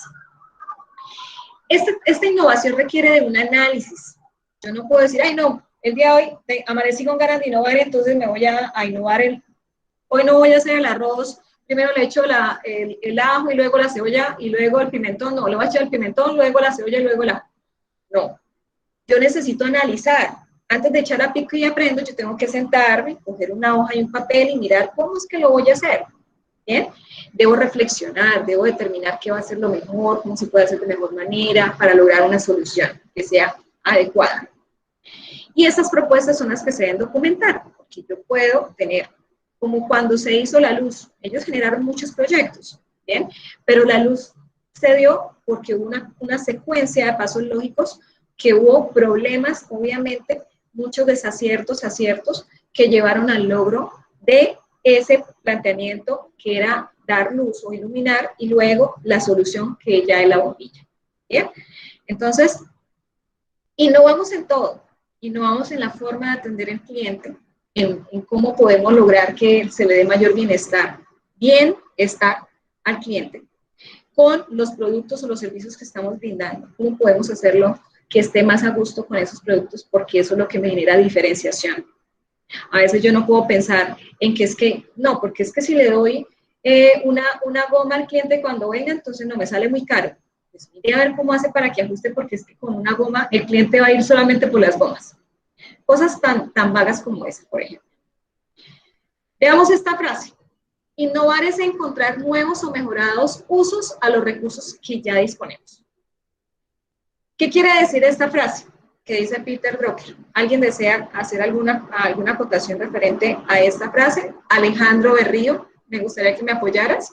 Esta innovación requiere de un análisis. Yo no puedo decir, ay no, el día de hoy amanecí con ganas de innovar, entonces me voy a innovar. Hoy no voy a hacer el arroz, primero le echo el ajo y luego la cebolla y luego el pimentón. No, le voy a echar el pimentón, luego la cebolla y luego el ajo. No, yo necesito analizar. Antes de echar a pico y aprendo, yo tengo que sentarme, coger una hoja y un papel y mirar cómo es que lo voy a hacer. ¿Bien? Debo reflexionar, debo determinar qué va a ser lo mejor, cómo se puede hacer de mejor manera para lograr una solución que sea adecuada. Y esas propuestas son las que se deben documentar, porque yo puedo tener, como cuando se hizo la luz, ellos generaron muchos proyectos, ¿bien? Pero la luz se dio porque hubo una secuencia de pasos lógicos, que hubo problemas, obviamente, muchos desaciertos, aciertos, que llevaron al logro de ese planteamiento que era dar luz o iluminar, y luego la solución que ya es la bombilla. ¿Bien? Entonces, innovamos en todo, innovamos en la forma de atender al cliente, en cómo podemos lograr que se le dé mayor bienestar al cliente, con los productos o los servicios que estamos brindando, cómo podemos hacerlo que esté más a gusto con esos productos, porque eso es lo que me genera diferenciación. A veces yo no puedo pensar en que porque es que si le doy una goma al cliente cuando venga, entonces no me sale muy caro. Pues mire a ver cómo hace para que ajuste, porque es que con una goma el cliente va a ir solamente por las gomas. Cosas tan vagas como esa, por ejemplo. Veamos esta frase. Innovar es encontrar nuevos o mejorados usos a los recursos que ya disponemos. ¿Qué quiere decir esta frase que dice Peter Drucker? ¿Alguien desea hacer alguna acotación referente a esta frase? Alejandro Berrío, me gustaría que me apoyaras.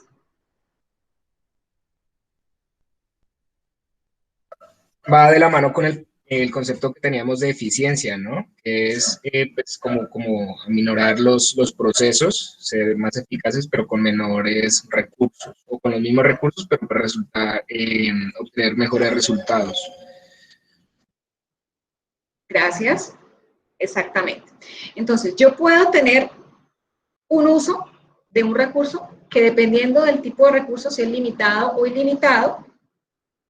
Va de la mano con el concepto que teníamos de eficiencia, ¿no? Que es pues como aminorar los procesos, ser más eficaces, pero con menores recursos, o con los mismos recursos, pero para obtener mejores resultados. Gracias. Exactamente. Entonces, yo puedo tener un uso de un recurso que, dependiendo del tipo de recurso, si es limitado o ilimitado,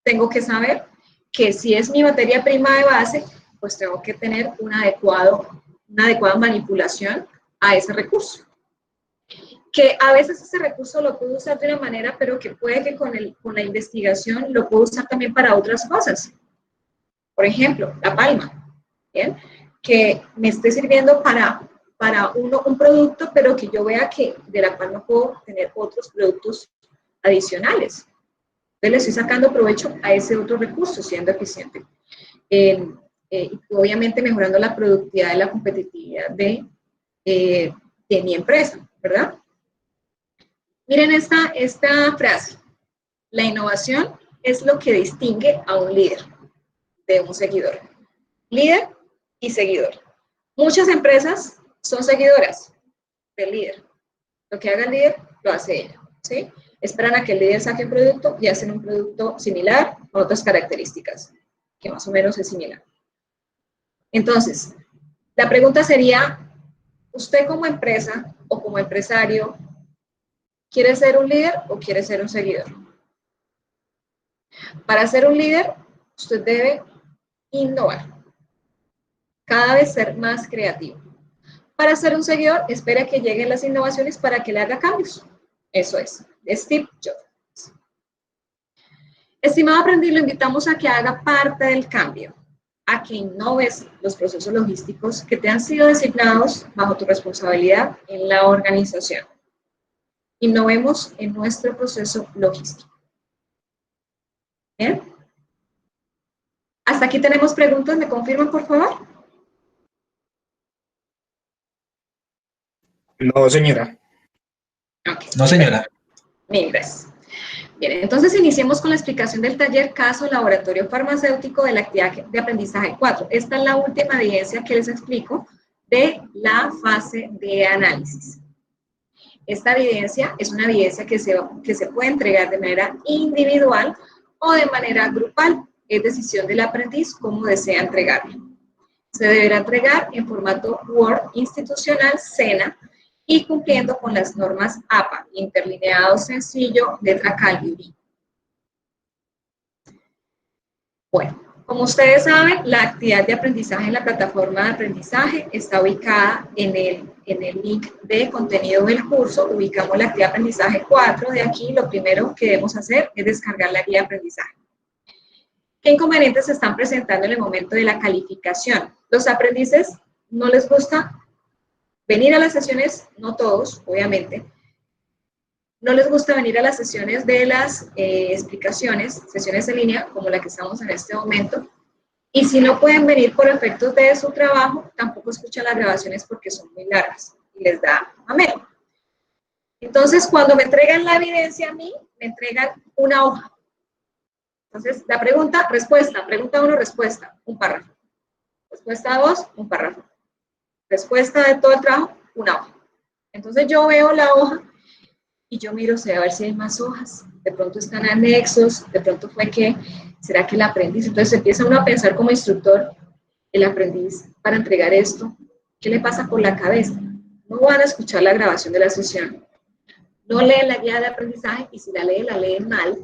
tengo que saber que si es mi materia prima de base, pues tengo que tener una adecuada manipulación a ese recurso. Que a veces ese recurso lo puedo usar de una manera, pero que puede que con la investigación lo puedo usar también para otras cosas. Por ejemplo, la palma, ¿bien? Que me esté sirviendo para un producto, pero que yo vea que de la palma puedo tener otros productos adicionales. Entonces le estoy sacando provecho a ese otro recurso, siendo eficiente. Y obviamente mejorando la productividad y la competitividad de mi empresa, ¿verdad? Miren esta frase. La innovación es lo que distingue a un líder de un seguidor. Líder y seguidor. Muchas empresas son seguidoras del líder. Lo que haga el líder, lo hace ella, ¿sí? Esperan a que el líder saque un producto y hacen un producto similar con otras características, que más o menos es similar. Entonces, la pregunta sería, ¿usted como empresa o como empresario quiere ser un líder o quiere ser un seguidor? Para ser un líder, usted debe innovar, cada vez ser más creativo. Para ser un seguidor, espera que lleguen las innovaciones para que le haga cambios. Eso es, Steve Jobs. Estimado aprendiz, lo invitamos a que haga parte del cambio, a que innoves los procesos logísticos que te han sido designados bajo tu responsabilidad en la organización. Innovemos en nuestro proceso logístico. ¿Bien? Hasta aquí tenemos preguntas, ¿me confirman, por favor? No, señora. Okay. No, señora. Bien, gracias. Bien, entonces iniciemos con la explicación del taller caso laboratorio farmacéutico de la actividad de aprendizaje 4. Esta es la última evidencia que les explico de la fase de análisis. Esta evidencia es una evidencia que se puede entregar de manera individual o de manera grupal. Es decisión del aprendiz cómo desea entregarla. Se deberá entregar en formato Word institucional SENA y cumpliendo con las normas APA, interlineado sencillo, letra Calibri. Bueno, como ustedes saben, la actividad de aprendizaje en la plataforma de aprendizaje está ubicada en el link de contenido del curso. Ubicamos la actividad de aprendizaje 4. De aquí, lo primero que debemos hacer es descargar la guía de aprendizaje. ¿Qué inconvenientes se están presentando en el momento de la calificación? Los aprendices no les gusta venir a las sesiones, no todos, obviamente. No les gusta venir a las sesiones de las explicaciones, sesiones en línea, como la que estamos en este momento. Y si no pueden venir por efectos de su trabajo, tampoco escuchan las grabaciones porque son muy largas y les da mamero. Entonces, cuando me entregan la evidencia a mí, me entregan una hoja. Entonces, la pregunta, respuesta, pregunta 1, respuesta, un párrafo. Respuesta 2, un párrafo. Respuesta de todo el trabajo, una hoja. Entonces, yo veo la hoja y yo miro, a ver si hay más hojas. De pronto están anexos, de pronto fue que, ¿será que el aprendiz? Entonces, empieza uno a pensar como instructor, el aprendiz, para entregar esto, ¿qué le pasa por la cabeza? No van a escuchar la grabación de la sesión. No leen la guía de aprendizaje y si la leen mal.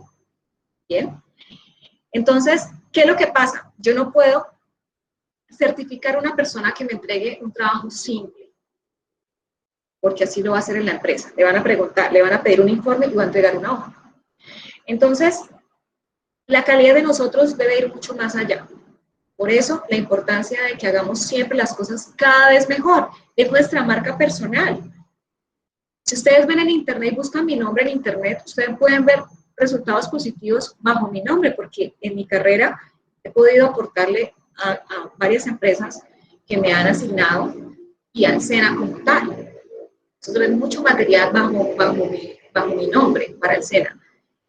¿Bien? Entonces, ¿qué es lo que pasa? Yo no puedo certificar a una persona que me entregue un trabajo simple, porque así lo va a hacer en la empresa. Le van a preguntar, le van a pedir un informe y va a entregar una hoja. Entonces, la calidad de nosotros debe ir mucho más allá. Por eso, la importancia de que hagamos siempre las cosas cada vez mejor. Es nuestra marca personal. Si ustedes ven en internet y buscan mi nombre en internet, ustedes pueden ver resultados positivos bajo mi nombre, porque en mi carrera he podido aportarle a varias empresas que me han asignado y al SENA como tal. Entonces, ven mucho material bajo mi nombre para el SENA.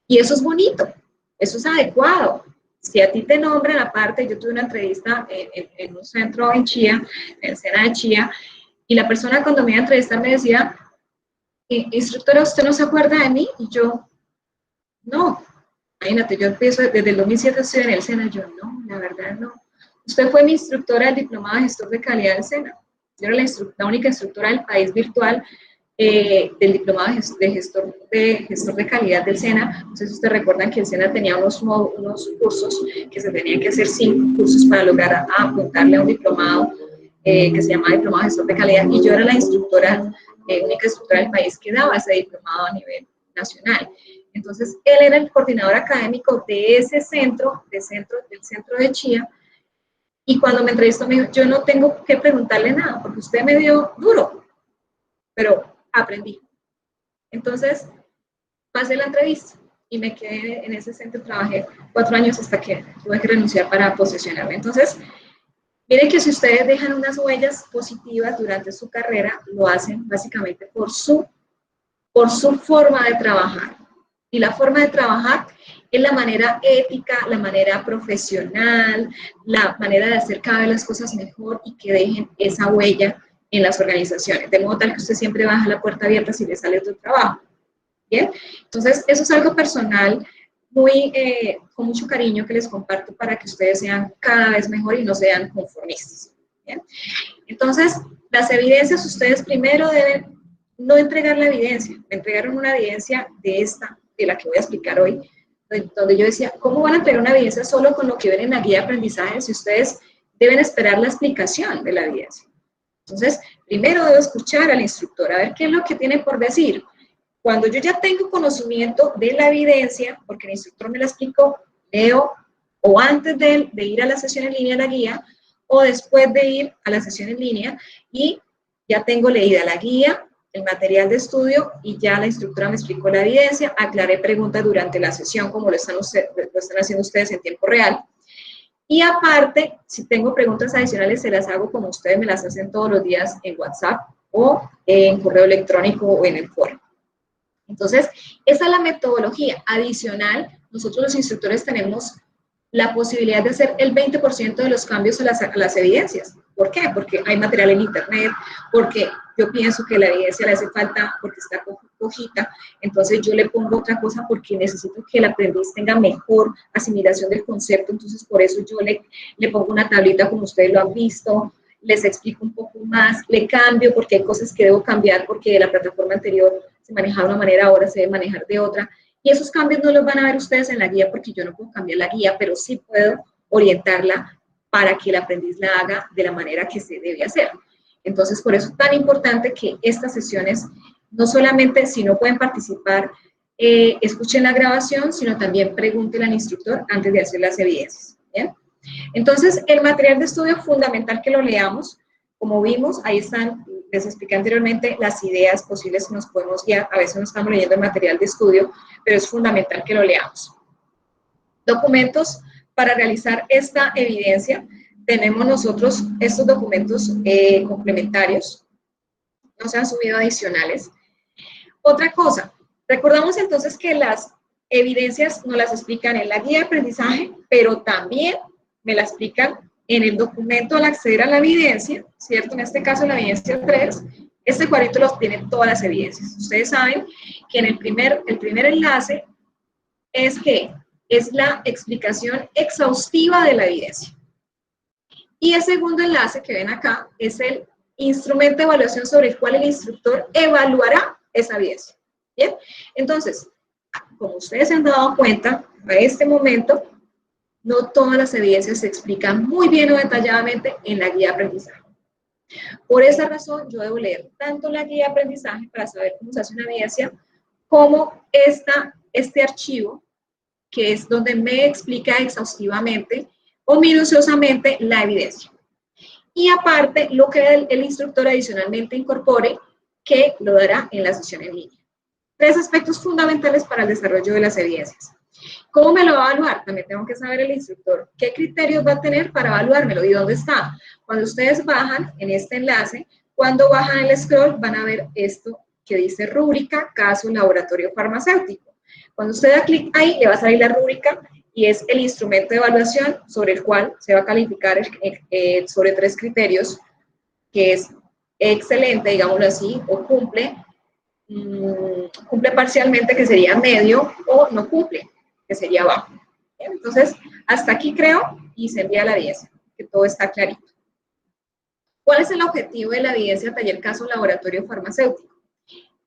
Y eso es bonito, eso es adecuado, Si a ti te nombran aparte, yo tuve una entrevista en un centro en Chía, en el SENA de Chía, y la persona cuando me iba a entrevistar me decía, instructora, ¿usted no se acuerda de mí? Y yo, no. Imagínate, yo empiezo desde el 2007 estoy en el SENA, yo no, la verdad no. Usted fue mi instructora del diplomado de gestor de calidad del SENA. Yo era la única instructora del país virtual del diplomado de gestor de calidad del SENA. No sé si ustedes recuerdan que el SENA tenía unos cursos que se tenían que hacer 5 cursos para lograr apuntarle a un diplomado que se llama diplomado de gestor de calidad, y yo era la instructora, única instructora del país que daba ese diplomado a nivel nacional. Entonces, él era el coordinador académico de ese centro, del centro de Chía, y cuando me entrevistó me dijo, yo no tengo que preguntarle nada, porque usted me dio duro, pero aprendí. Entonces, pasé la entrevista y me quedé en ese centro, trabajé 4 años hasta que tuve que renunciar para posesionarme. Entonces, miren que si ustedes dejan unas huellas positivas durante su carrera, lo hacen básicamente por su forma de trabajar. Y la forma de trabajar es la manera ética, la manera profesional, la manera de hacer cada vez las cosas mejor y que dejen esa huella en las organizaciones, de modo tal que usted siempre baja la puerta abierta si le sale otro trabajo. ¿Bien? Entonces, eso es algo personal, con mucho cariño que les comparto para que ustedes sean cada vez mejor y no sean conformistas. ¿Bien? Entonces, las evidencias, ustedes primero deben no entregar la evidencia. Me entregaron una evidencia de la que voy a explicar hoy, donde yo decía, ¿cómo van a entregar una evidencia solo con lo que ven en la guía de aprendizaje si ustedes deben esperar la explicación de la evidencia? Entonces, primero debo escuchar al instructor, a ver qué es lo que tiene por decir. Cuando yo ya tengo conocimiento de la evidencia, porque el instructor me la explicó, leo o antes de ir a la sesión en línea la guía, o después de ir a la sesión en línea, y ya tengo leída la guía, el material de estudio, y ya la instructora me explicó la evidencia, aclaré preguntas durante la sesión, como lo están haciendo ustedes en tiempo real. Y aparte, si tengo preguntas adicionales, se las hago como ustedes me las hacen todos los días en WhatsApp, o en correo electrónico, o en el foro. Entonces, esa es la metodología. Adicional, nosotros los instructores tenemos la posibilidad de hacer el 20% de los cambios a las evidencias. ¿Por qué? Porque hay material en internet, porque yo pienso que la evidencia le hace falta porque está cojita, entonces yo le pongo otra cosa porque necesito que el aprendiz tenga mejor asimilación del concepto, entonces por eso yo le pongo una tablita como ustedes lo han visto, les explico un poco más, le cambio porque hay cosas que debo cambiar porque la plataforma anterior se manejaba de una manera, ahora se debe manejar de otra. Y esos cambios no los van a ver ustedes en la guía porque yo no puedo cambiar la guía, pero sí puedo orientarla para que el aprendiz la haga de la manera que se debe hacer. Entonces, por eso es tan importante que estas sesiones, no solamente si no pueden participar, escuchen la grabación, sino también pregúntenle al instructor antes de hacer las evidencias. ¿Bien? Entonces, el material de estudio es fundamental que lo leamos. Como vimos, ahí están, les expliqué anteriormente, las ideas posibles que nos podemos guiar. A veces no estamos leyendo el material de estudio, pero es fundamental que lo leamos. Documentos para realizar esta evidencia. Tenemos nosotros estos documentos complementarios. No se han subido adicionales. Otra cosa, recordamos entonces que las evidencias nos las explican en la guía de aprendizaje, pero también me la explican en el documento al acceder a la evidencia, ¿cierto? En este caso la evidencia 3, este cuadrito los tiene todas las evidencias. Ustedes saben que en el primer enlace es la explicación exhaustiva de la evidencia. Y el segundo enlace que ven acá es el instrumento de evaluación sobre el cual el instructor evaluará esa evidencia. ¿Bien? Entonces, como ustedes se han dado cuenta, a este momento, no todas las evidencias se explican muy bien o detalladamente en la guía de aprendizaje. Por esa razón, yo debo leer tanto la guía de aprendizaje para saber cómo se hace una evidencia, como este archivo, que es donde me explica exhaustivamente o minuciosamente la evidencia. Y aparte, lo que el instructor adicionalmente incorpore, que lo dará en la sesión en línea. 3 aspectos fundamentales para el desarrollo de las evidencias. ¿Cómo me lo va a evaluar? También tengo que saber el instructor qué criterios va a tener para evaluármelo y dónde está. Cuando ustedes bajan en este enlace, cuando bajan el scroll van a ver esto que dice rúbrica, caso, laboratorio farmacéutico. Cuando usted da clic ahí, le va a salir la rúbrica y es el instrumento de evaluación sobre el cual se va a calificar sobre 3 criterios, que es excelente, digámoslo así, o cumple parcialmente, que sería medio, o no cumple, que sería bajo. ¿Bien? Entonces, hasta aquí creo, y se envía la evidencia, que todo está clarito. ¿Cuál es el objetivo de la evidencia taller caso laboratorio farmacéutico?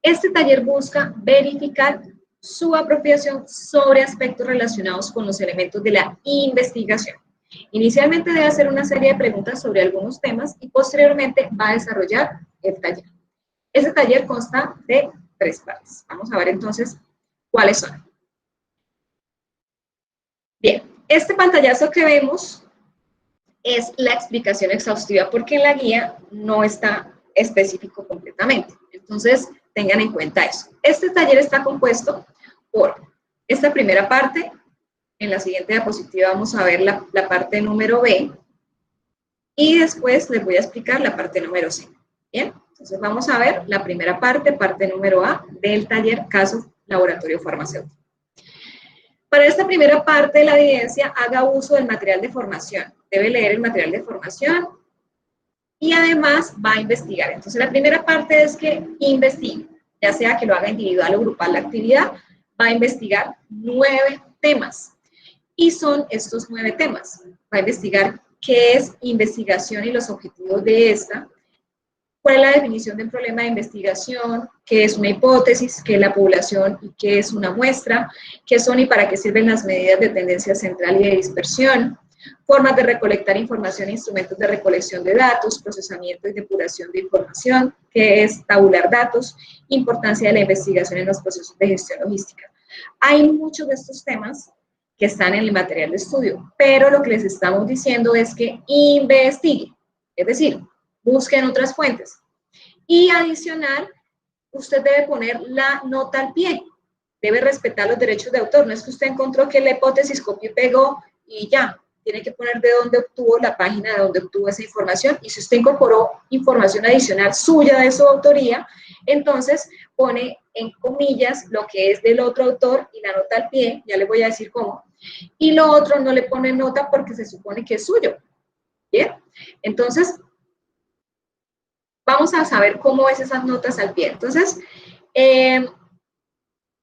Este taller busca verificar su apropiación sobre aspectos relacionados con los elementos de la investigación. Inicialmente debe hacer una serie de preguntas sobre algunos temas y posteriormente va a desarrollar el taller. Ese taller consta de 3 partes. Vamos a ver entonces cuáles son. Bien, este pantallazo que vemos es la explicación exhaustiva porque en la guía no está específico completamente. Entonces, tengan en cuenta eso. Este taller está compuesto por esta primera parte. En la siguiente diapositiva vamos a ver la parte número B. Y después les voy a explicar la parte número C. Bien, entonces vamos a ver la primera parte, parte número A, del taller caso laboratorio farmacéutico. Para esta primera parte de la evidencia, haga uso del material de formación. Debe leer el material de formación y además va a investigar. Entonces, la primera parte es que investigue, ya sea que lo haga individual o grupal la actividad, va a investigar 9 temas. Y son estos 9 temas. Va a investigar qué es investigación y los objetivos de esta, cuál es la definición de un problema de investigación, qué es una hipótesis, qué es la población y qué es una muestra, qué son y para qué sirven las medidas de tendencia central y de dispersión, formas de recolectar información e instrumentos de recolección de datos, procesamiento y depuración de información, qué es tabular datos, importancia de la investigación en los procesos de gestión logística. Hay muchos de estos temas que están en el material de estudio, pero lo que les estamos diciendo es que investigue, es decir, busquen otras fuentes. Y adicional, usted debe poner la nota al pie. Debe respetar los derechos de autor. No es que usted encontró que la hipótesis copió y pegó y ya. Tiene que poner de dónde obtuvo la página, de dónde obtuvo esa información. Y si usted incorporó información adicional suya de su autoría, entonces pone en comillas lo que es del otro autor y la nota al pie. Ya le voy a decir cómo. Y lo otro no le pone nota porque se supone que es suyo. ¿Bien? Entonces, vamos a saber cómo es esas notas al pie. Entonces,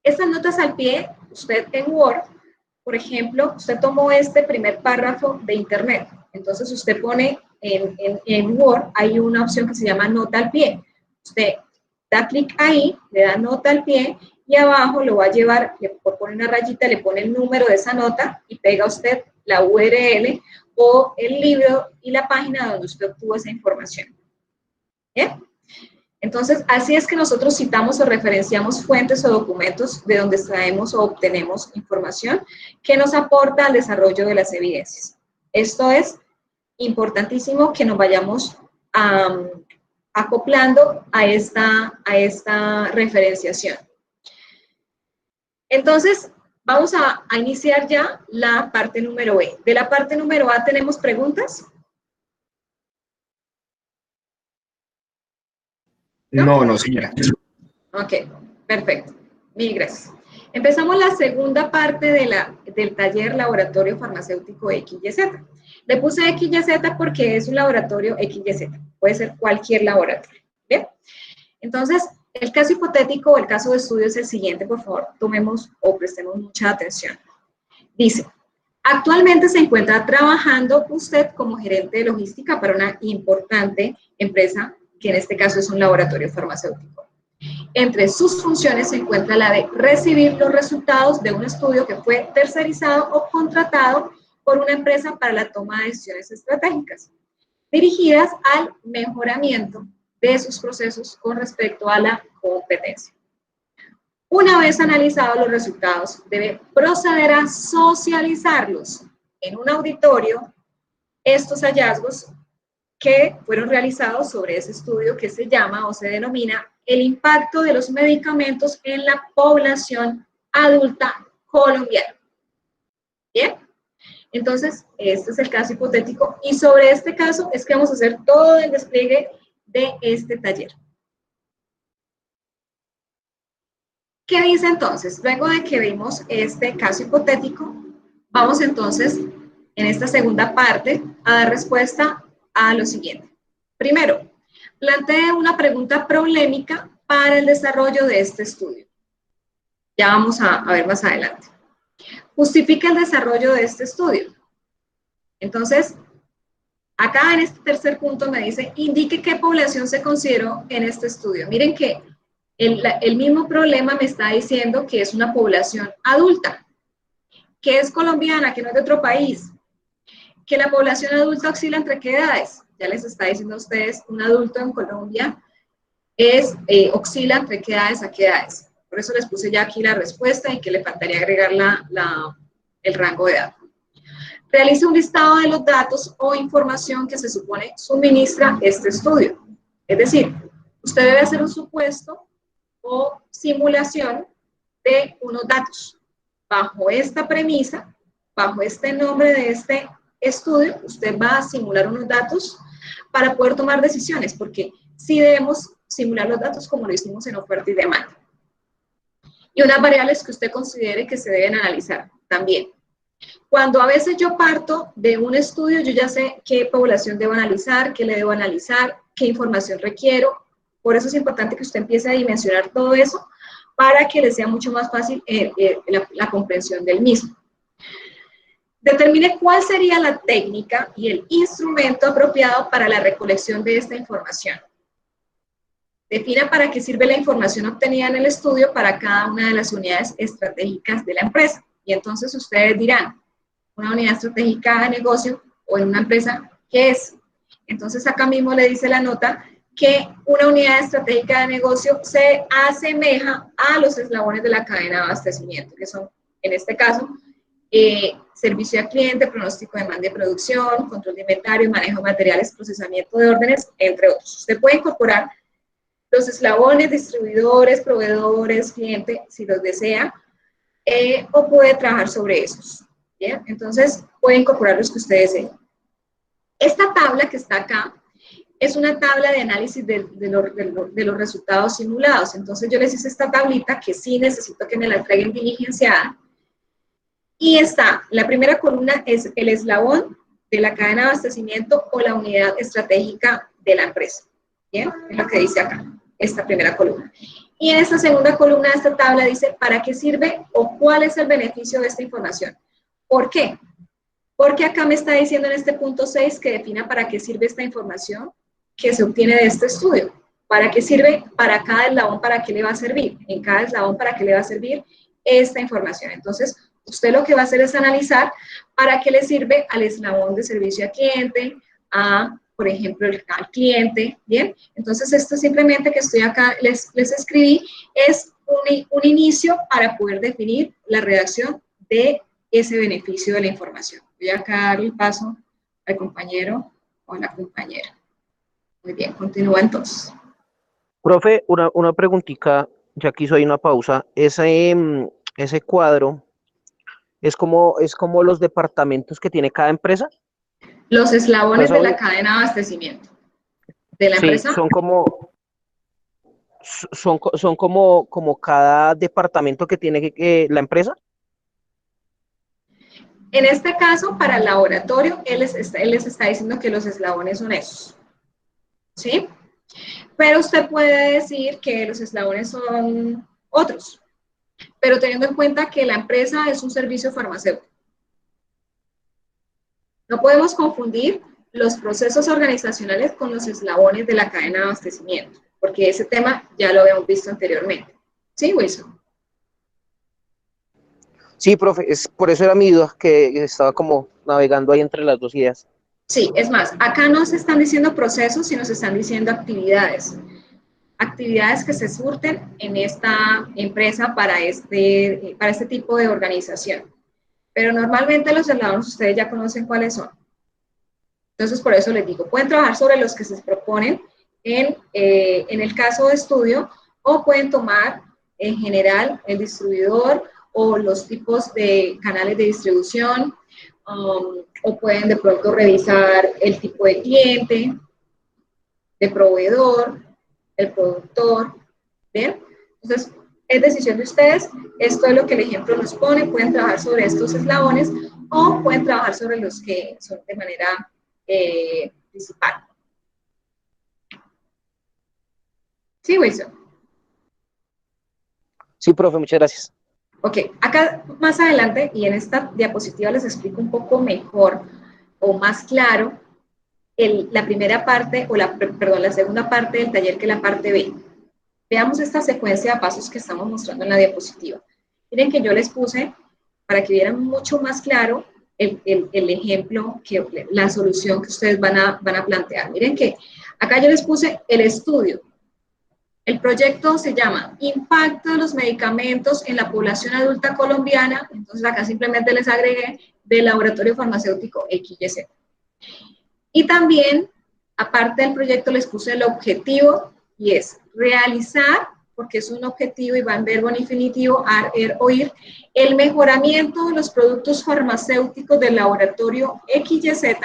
estas notas al pie, usted en Word, por ejemplo, usted tomó este primer párrafo de Internet. Entonces, usted pone en Word, hay una opción que se llama nota al pie. Usted da clic ahí, le da nota al pie y abajo lo va a llevar, por poner una rayita, le pone el número de esa nota y pega usted la URL o el libro y la página donde usted obtuvo esa información. ¿Bien? Entonces, así es que nosotros citamos o referenciamos fuentes o documentos de donde extraemos o obtenemos información que nos aporta al desarrollo de las evidencias. Esto es importantísimo que nos vayamos acoplando a esta referenciación. Entonces, vamos a iniciar ya la parte número B. De la parte número A, ¿tenemos preguntas? No, señora. Ok, perfecto. Mil gracias. Empezamos la segunda parte del taller laboratorio farmacéutico XYZ. Le puse XYZ porque es un laboratorio XYZ. Puede ser cualquier laboratorio. ¿Bien? Entonces, el caso hipotético o el caso de estudio es el siguiente, por favor, tomemos o prestemos mucha atención. Dice, actualmente se encuentra trabajando usted como gerente de logística para una importante empresa, que en este caso es un laboratorio farmacéutico. Entre sus funciones se encuentra la de recibir los resultados de un estudio que fue tercerizado o contratado por una empresa para la toma de decisiones estratégicas, dirigidas al mejoramiento de sus procesos con respecto a la competencia. Una vez analizados los resultados, debe proceder a socializarlos en un auditorio, estos hallazgos que fueron realizados sobre ese estudio que se llama o se denomina el impacto de los medicamentos en la población adulta colombiana. ¿Bien? Entonces, este es el caso hipotético y sobre este caso es que vamos a hacer todo el despliegue de este taller. ¿Qué dice entonces? Luego de que vimos este caso hipotético, Vamos entonces, en esta segunda parte, a dar respuesta a lo siguiente. Primero, plantee una pregunta problemática para el desarrollo de este estudio. Ya vamos a ver más adelante. Justifica el desarrollo de este estudio. Entonces, acá en este tercer punto me dice, indique qué población se consideró en este estudio. Miren que el mismo problema me está diciendo que es una población adulta, que es colombiana, que no es de otro país, que la población adulta oscila entre qué edades. Ya les está diciendo a ustedes, un adulto en Colombia oscila entre qué edades a qué edades. Por eso les puse ya aquí la respuesta y que le faltaría agregar el rango de edad. Realice un listado de los datos o información que se supone suministra este estudio. Es decir, usted debe hacer un supuesto o simulación de unos datos. Bajo esta premisa, bajo este nombre de este estudio, usted va a simular unos datos para poder tomar decisiones, porque sí debemos simular los datos como lo hicimos en oferta y demanda. Y unas variables que usted considere que se deben analizar también. Cuando a veces yo parto de un estudio, yo ya sé qué población debo analizar, qué le debo analizar, qué información requiero. Por eso es importante que usted empiece a dimensionar todo eso para que le sea mucho más fácil la comprensión del mismo. Determine cuál sería la técnica y el instrumento apropiado para la recolección de esta información. Defina para qué sirve la información obtenida en el estudio para cada una de las unidades estratégicas de la empresa. Y entonces ustedes dirán, una unidad estratégica de negocio o en una empresa, ¿qué es? Entonces acá mismo le dice la nota que una unidad estratégica de negocio se asemeja a los eslabones de la cadena de abastecimiento, que son, en este caso, servicio al cliente, pronóstico de demanda y producción, control de inventario, manejo de materiales, procesamiento de órdenes, entre otros. Usted puede incorporar los eslabones, distribuidores, proveedores, cliente, si los desea, o puede trabajar sobre esos. ¿Bien? Entonces, puede incorporar los que ustedes deseen. Esta tabla que está acá es una tabla de análisis de los resultados simulados. Entonces, yo les hice esta tablita que sí necesito que me la entreguen diligenciada. Y está, la primera columna es el eslabón de la cadena de abastecimiento o la unidad estratégica de la empresa. ¿Bien? Es lo que dice acá, esta primera columna. Y en esta segunda columna de esta tabla dice para qué sirve o cuál es el beneficio de esta información. ¿Por qué? Porque acá me está diciendo en este punto 6 que defina para qué sirve esta información que se obtiene de este estudio. ¿Para qué sirve? Para cada eslabón, ¿para qué le va a servir? En cada eslabón, ¿para qué le va a servir esta información? Entonces, usted lo que va a hacer es analizar para qué le sirve al eslabón de servicio al cliente, por ejemplo, al cliente, ¿bien? Entonces, esto simplemente que estoy acá, les escribí, es un inicio para poder definir la redacción de ese beneficio de la información. Voy a dar el paso al compañero o a la compañera. Muy bien, continúa entonces. Profe, una preguntita, ya que hizo ahí una pausa. Ese cuadro es como los departamentos que tiene cada empresa. Los eslabones de la cadena de abastecimiento de la empresa. Son como cada departamento que tiene la empresa. En este caso, para el laboratorio, él les está diciendo que los eslabones son esos, ¿sí? Pero usted puede decir que los eslabones son otros, pero teniendo en cuenta que la empresa es un servicio farmacéutico. No podemos confundir los procesos organizacionales con los eslabones de la cadena de abastecimiento, porque ese tema ya lo habíamos visto anteriormente. ¿Sí, Wilson? Sí, profe, por eso era mi duda, que estaba como navegando ahí entre las dos ideas. Sí, es más, acá no se están diciendo procesos, sino se están diciendo actividades. Actividades que se surten en esta empresa para este tipo de organización. Pero normalmente los eslabones ustedes ya conocen cuáles son. Entonces, por eso les digo, pueden trabajar sobre los que se proponen en el caso de estudio, o pueden tomar en general el distribuidor o los tipos de canales de distribución, o pueden de pronto revisar el tipo de cliente, de proveedor, el productor, ¿bien? Entonces, es decisión de ustedes, esto es lo que el ejemplo nos pone, pueden trabajar sobre estos eslabones, o pueden trabajar sobre los que son de manera principal. Sí, Wilson. Sí, profe, muchas gracias. Ok, acá más adelante y en esta diapositiva les explico un poco mejor o más claro la primera parte, o la segunda parte del taller que la parte B. Veamos esta secuencia de pasos que estamos mostrando en la diapositiva. Miren que yo les puse, para que vieran mucho más claro, el ejemplo, la solución que ustedes van a plantear. Miren que acá yo les puse el estudio. El proyecto se llama Impacto de los medicamentos en la población adulta colombiana. Entonces acá simplemente les agregué del laboratorio farmacéutico XYZ. Y también, aparte del proyecto, les puse el objetivo y es realizar, porque es un objetivo y va en verbo en infinitivo, oír, el mejoramiento de los productos farmacéuticos del laboratorio XYZ,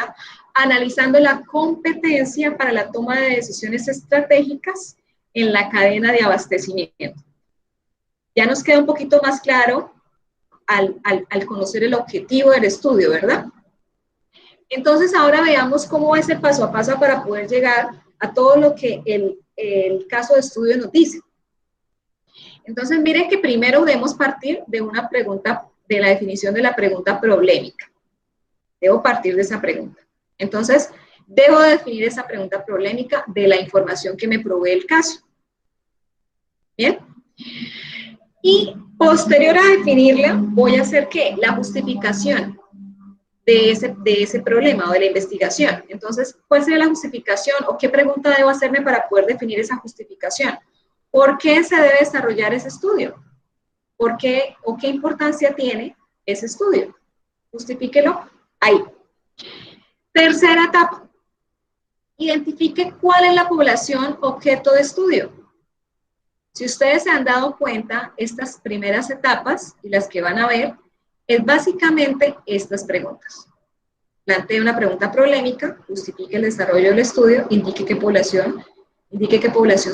analizando la competencia para la toma de decisiones estratégicas en la cadena de abastecimiento. Ya nos queda un poquito más claro al conocer el objetivo del estudio, ¿verdad? Entonces ahora veamos cómo es el paso a paso para poder llegar a todo lo que el caso de estudio nos dice. Entonces miren que primero debemos partir de una pregunta, de la definición de la pregunta problemática. Debo partir de esa pregunta. Entonces, debo definir esa pregunta problemática de la información que me provee el caso. ¿Bien? Y posterior a definirla, voy a hacer ¿qué? La justificación de ese problema o de la investigación. Entonces, ¿cuál sería la justificación o qué pregunta debo hacerme para poder definir esa justificación? ¿Por qué se debe desarrollar ese estudio? ¿Por qué o qué importancia tiene ese estudio? Justifíquelo ahí. Tercera etapa. Identifique cuál es la población objeto de estudio. Si ustedes se han dado cuenta, estas primeras etapas y las que van a ver, es básicamente estas preguntas. Plantee una pregunta problemática, justifique el desarrollo del estudio, indique qué población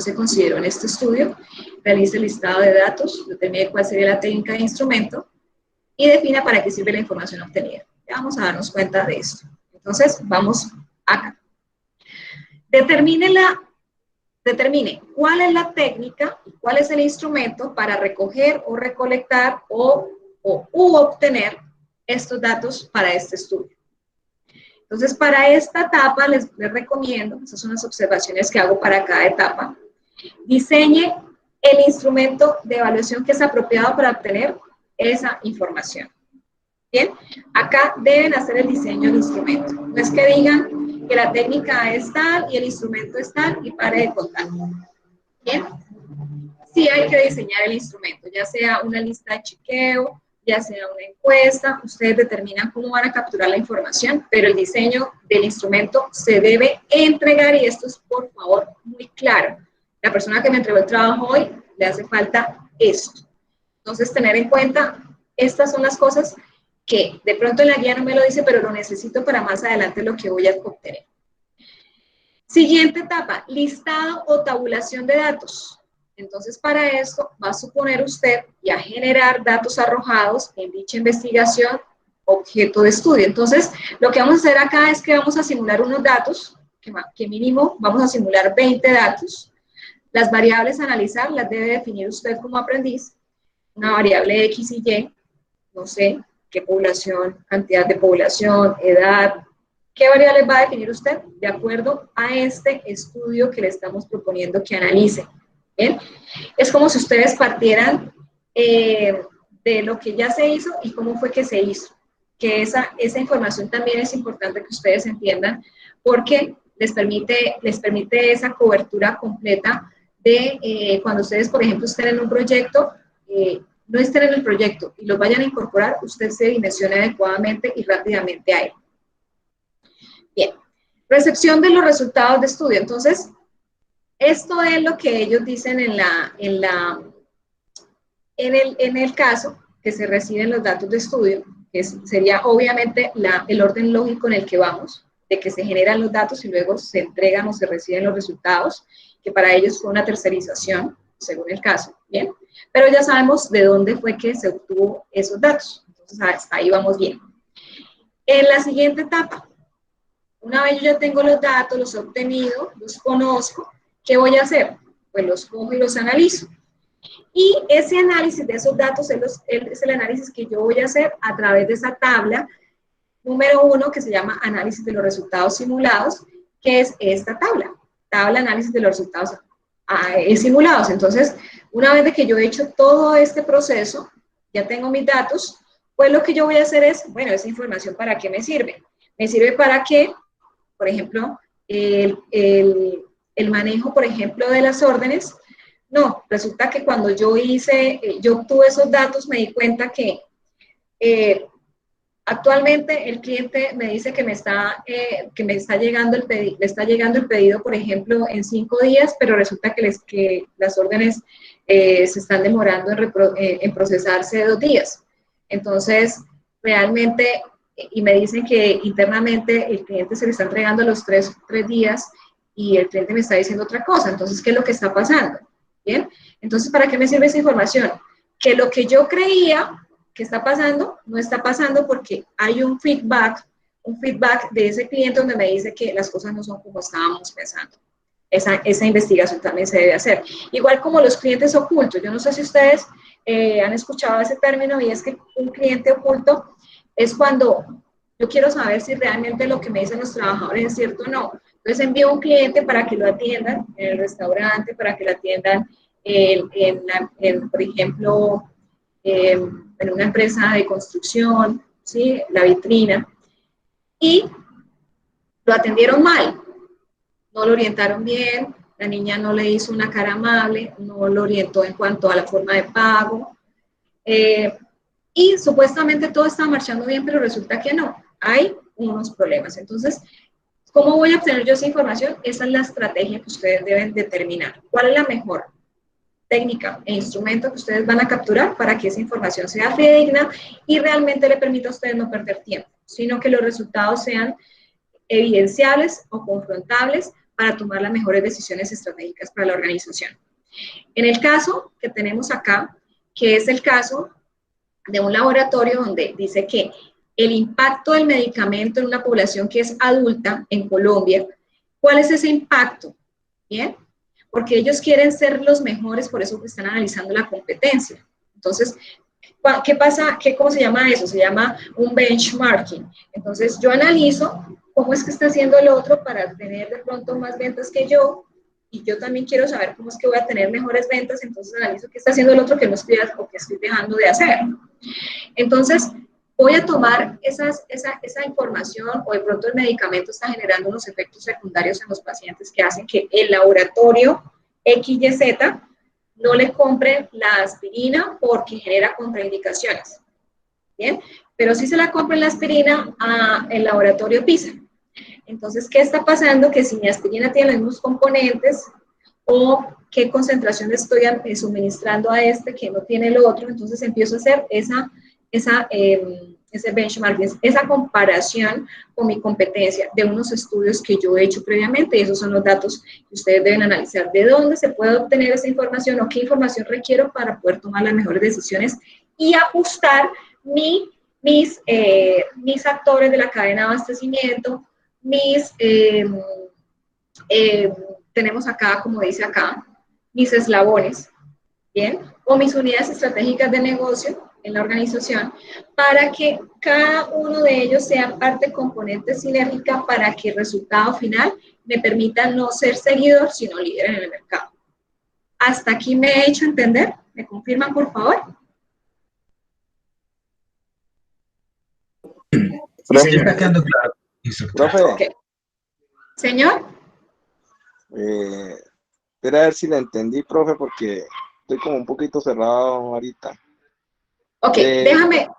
se consideró en este estudio, realice el listado de datos, determine cuál sería la técnica de instrumento y defina para qué sirve la información obtenida. Ya vamos a darnos cuenta de esto. Entonces, vamos acá. Determine cuál es la técnica y cuál es el instrumento para recoger o recolectar u obtener estos datos para este estudio. Entonces, para esta etapa les recomiendo, esas son las observaciones que hago para cada etapa, diseñe el instrumento de evaluación que es apropiado para obtener esa información. Bien, acá deben hacer el diseño del instrumento. No es que digan que la técnica es tal y el instrumento es tal y pare de contar. Bien, sí hay que diseñar el instrumento, ya sea una lista de chequeo, ya sea una encuesta, ustedes determinan cómo van a capturar la información, pero el diseño del instrumento se debe entregar y esto es, por favor, muy claro. La persona que me entregó el trabajo hoy, le hace falta esto. Entonces, tener en cuenta, estas son las cosas que de pronto en la guía no me lo dice, pero lo necesito para más adelante lo que voy a obtener. Siguiente etapa, listado o tabulación de datos. Entonces, para esto va a suponer usted y a generar datos arrojados en dicha investigación objeto de estudio. Entonces, lo que vamos a hacer acá es que vamos a simular unos datos, que mínimo vamos a simular 20 datos. Las variables a analizar las debe definir usted como aprendiz. Una variable X y Y, no sé, qué población, cantidad de población, edad. ¿Qué variables va a definir usted? De acuerdo a este estudio que le estamos proponiendo que analice. ¿Bien? Es como si ustedes partieran de lo que ya se hizo y cómo fue que se hizo. Que esa información también es importante que ustedes entiendan porque les permite esa cobertura completa de cuando ustedes, por ejemplo, estén en un proyecto, no estén en el proyecto y los vayan a incorporar, usted se dimensione adecuadamente y rápidamente a él. Bien, recepción de los resultados de estudio. Entonces, esto es lo que ellos dicen en el caso que se reciben los datos de estudio, que sería obviamente el orden lógico en el que vamos, de que se generan los datos y luego se entregan o se reciben los resultados, que para ellos fue una tercerización, según el caso, ¿bien? Pero ya sabemos de dónde fue que se obtuvo esos datos, entonces hasta ahí vamos bien. En la siguiente etapa, una vez yo ya tengo los datos, los he obtenido, los conozco, ¿qué voy a hacer? Pues los cojo y los analizo. Y ese análisis de esos datos es el análisis que yo voy a hacer a través de esa tabla número 1 que se llama análisis de los resultados simulados, que es esta tabla análisis de los resultados simulados. Entonces, una vez de que yo he hecho todo este proceso, ya tengo mis datos, pues lo que yo voy a hacer es, bueno, esa información ¿para qué me sirve? Me sirve para que, por ejemplo, el manejo, por ejemplo, de las órdenes. No, resulta que cuando yo obtuve esos datos, me di cuenta que actualmente el cliente me dice que me está llegando el pedido, por ejemplo, en 5 días, pero resulta que las órdenes se están demorando en procesarse 2 días. Entonces, realmente, y me dicen que internamente el cliente se le está entregando a los 3 días y el cliente me está diciendo otra cosa. Entonces, ¿qué es lo que está pasando? ¿Bien? Entonces, ¿para qué me sirve esa información? Que lo que yo creía que está pasando, no está pasando porque hay un feedback de ese cliente donde me dice que las cosas no son como estábamos pensando. Esa investigación también se debe hacer. Igual como los clientes ocultos. Yo no sé si ustedes han escuchado ese término, y es que un cliente oculto es cuando yo quiero saber si realmente lo que me dicen los trabajadores es cierto o no. Entonces envío un cliente para que lo atiendan en el restaurante, para que lo atiendan por ejemplo, en una empresa de construcción, ¿sí? La vitrina, y lo atendieron mal, no lo orientaron bien, la niña no le hizo una cara amable, no lo orientó en cuanto a la forma de pago, y supuestamente todo estaba marchando bien, pero resulta que no, hay unos problemas. Entonces, ¿cómo voy a obtener yo esa información? Esa es la estrategia que ustedes deben determinar. ¿Cuál es la mejor técnica e instrumento que ustedes van a capturar para que esa información sea fidedigna y realmente le permita a ustedes no perder tiempo, sino que los resultados sean evidenciables o confrontables para tomar las mejores decisiones estratégicas para la organización? En el caso que tenemos acá, que es el caso de un laboratorio donde dice que el impacto del medicamento en una población que es adulta en Colombia, ¿cuál es ese impacto? ¿Bien? Porque ellos quieren ser los mejores, por eso están analizando la competencia. Entonces, ¿qué pasa? ¿Cómo se llama eso? Se llama un benchmarking. Entonces, yo analizo cómo es que está haciendo el otro para tener de pronto más ventas que yo, y yo también quiero saber cómo es que voy a tener mejores ventas, entonces analizo qué está haciendo el otro que no estoy o que estoy dejando de hacer. Entonces, voy a tomar esa información, o de pronto el medicamento está generando unos efectos secundarios en los pacientes que hacen que el laboratorio XYZ no le compre la aspirina porque genera contraindicaciones. ¿Bien? Pero sí se la compra la aspirina al laboratorio PISA. Entonces, ¿qué está pasando? Que si mi aspirina tiene los mismos componentes, o qué concentración estoy suministrando a este que no tiene el otro, entonces empiezo a hacer ese benchmarking, esa comparación con mi competencia de unos estudios que yo he hecho previamente, y esos son los datos que ustedes deben analizar. ¿De dónde se puede obtener esa información o qué información requiero para poder tomar las mejores decisiones y ajustar mis actores de la cadena de abastecimiento, tenemos acá, como dice acá, mis eslabones, ¿bien? O mis unidades estratégicas de negocio en la organización, para que cada uno de ellos sea parte componente sinérgica para que el resultado final me permita no ser seguidor, sino líder en el mercado. ¿Hasta aquí me he hecho entender? ¿Me confirman, por favor? Sí, está quedando claro. Profe. Okay. Señor. Espera a ver si la entendí, profe, porque estoy como un poquito cerrado ahorita. Ok, déjame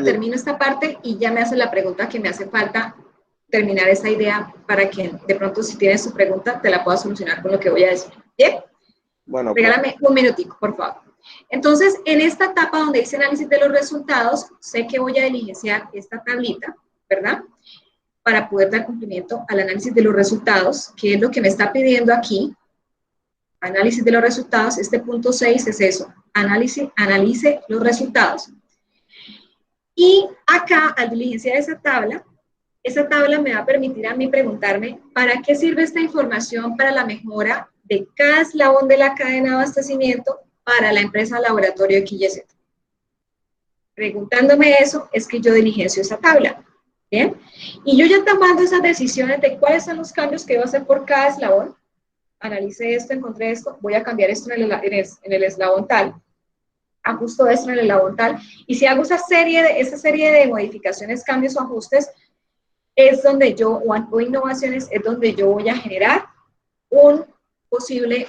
termino esta parte y ya me hace la pregunta que me hace falta terminar esa idea para que de pronto si tienes tu pregunta te la pueda solucionar con lo que voy a decir. ¿Bien? Bueno, regálame un minutico, por favor. Entonces, en esta etapa donde dice análisis de los resultados, sé que voy a diligenciar esta tablita, ¿verdad? Para poder dar cumplimiento al análisis de los resultados, que es lo que me está pidiendo aquí. Análisis de los resultados, este punto 6 es eso, analice los resultados. Y acá, al diligenciar esa tabla me va a permitir a mí preguntarme, ¿para qué sirve esta información para la mejora de cada eslabón de la cadena de abastecimiento para la empresa laboratorio XYZ? Preguntándome eso, es que yo diligencio esa tabla, ¿bien? Y yo ya tomando esas decisiones de cuáles son los cambios que debo hacer por cada eslabón, analicé esto, encontré esto, voy a cambiar esto en el eslabón tal, ajusto esto en el eslabón tal, y si hago esa serie de modificaciones, cambios o ajustes, es donde yo, o innovaciones, es donde yo voy a generar una posible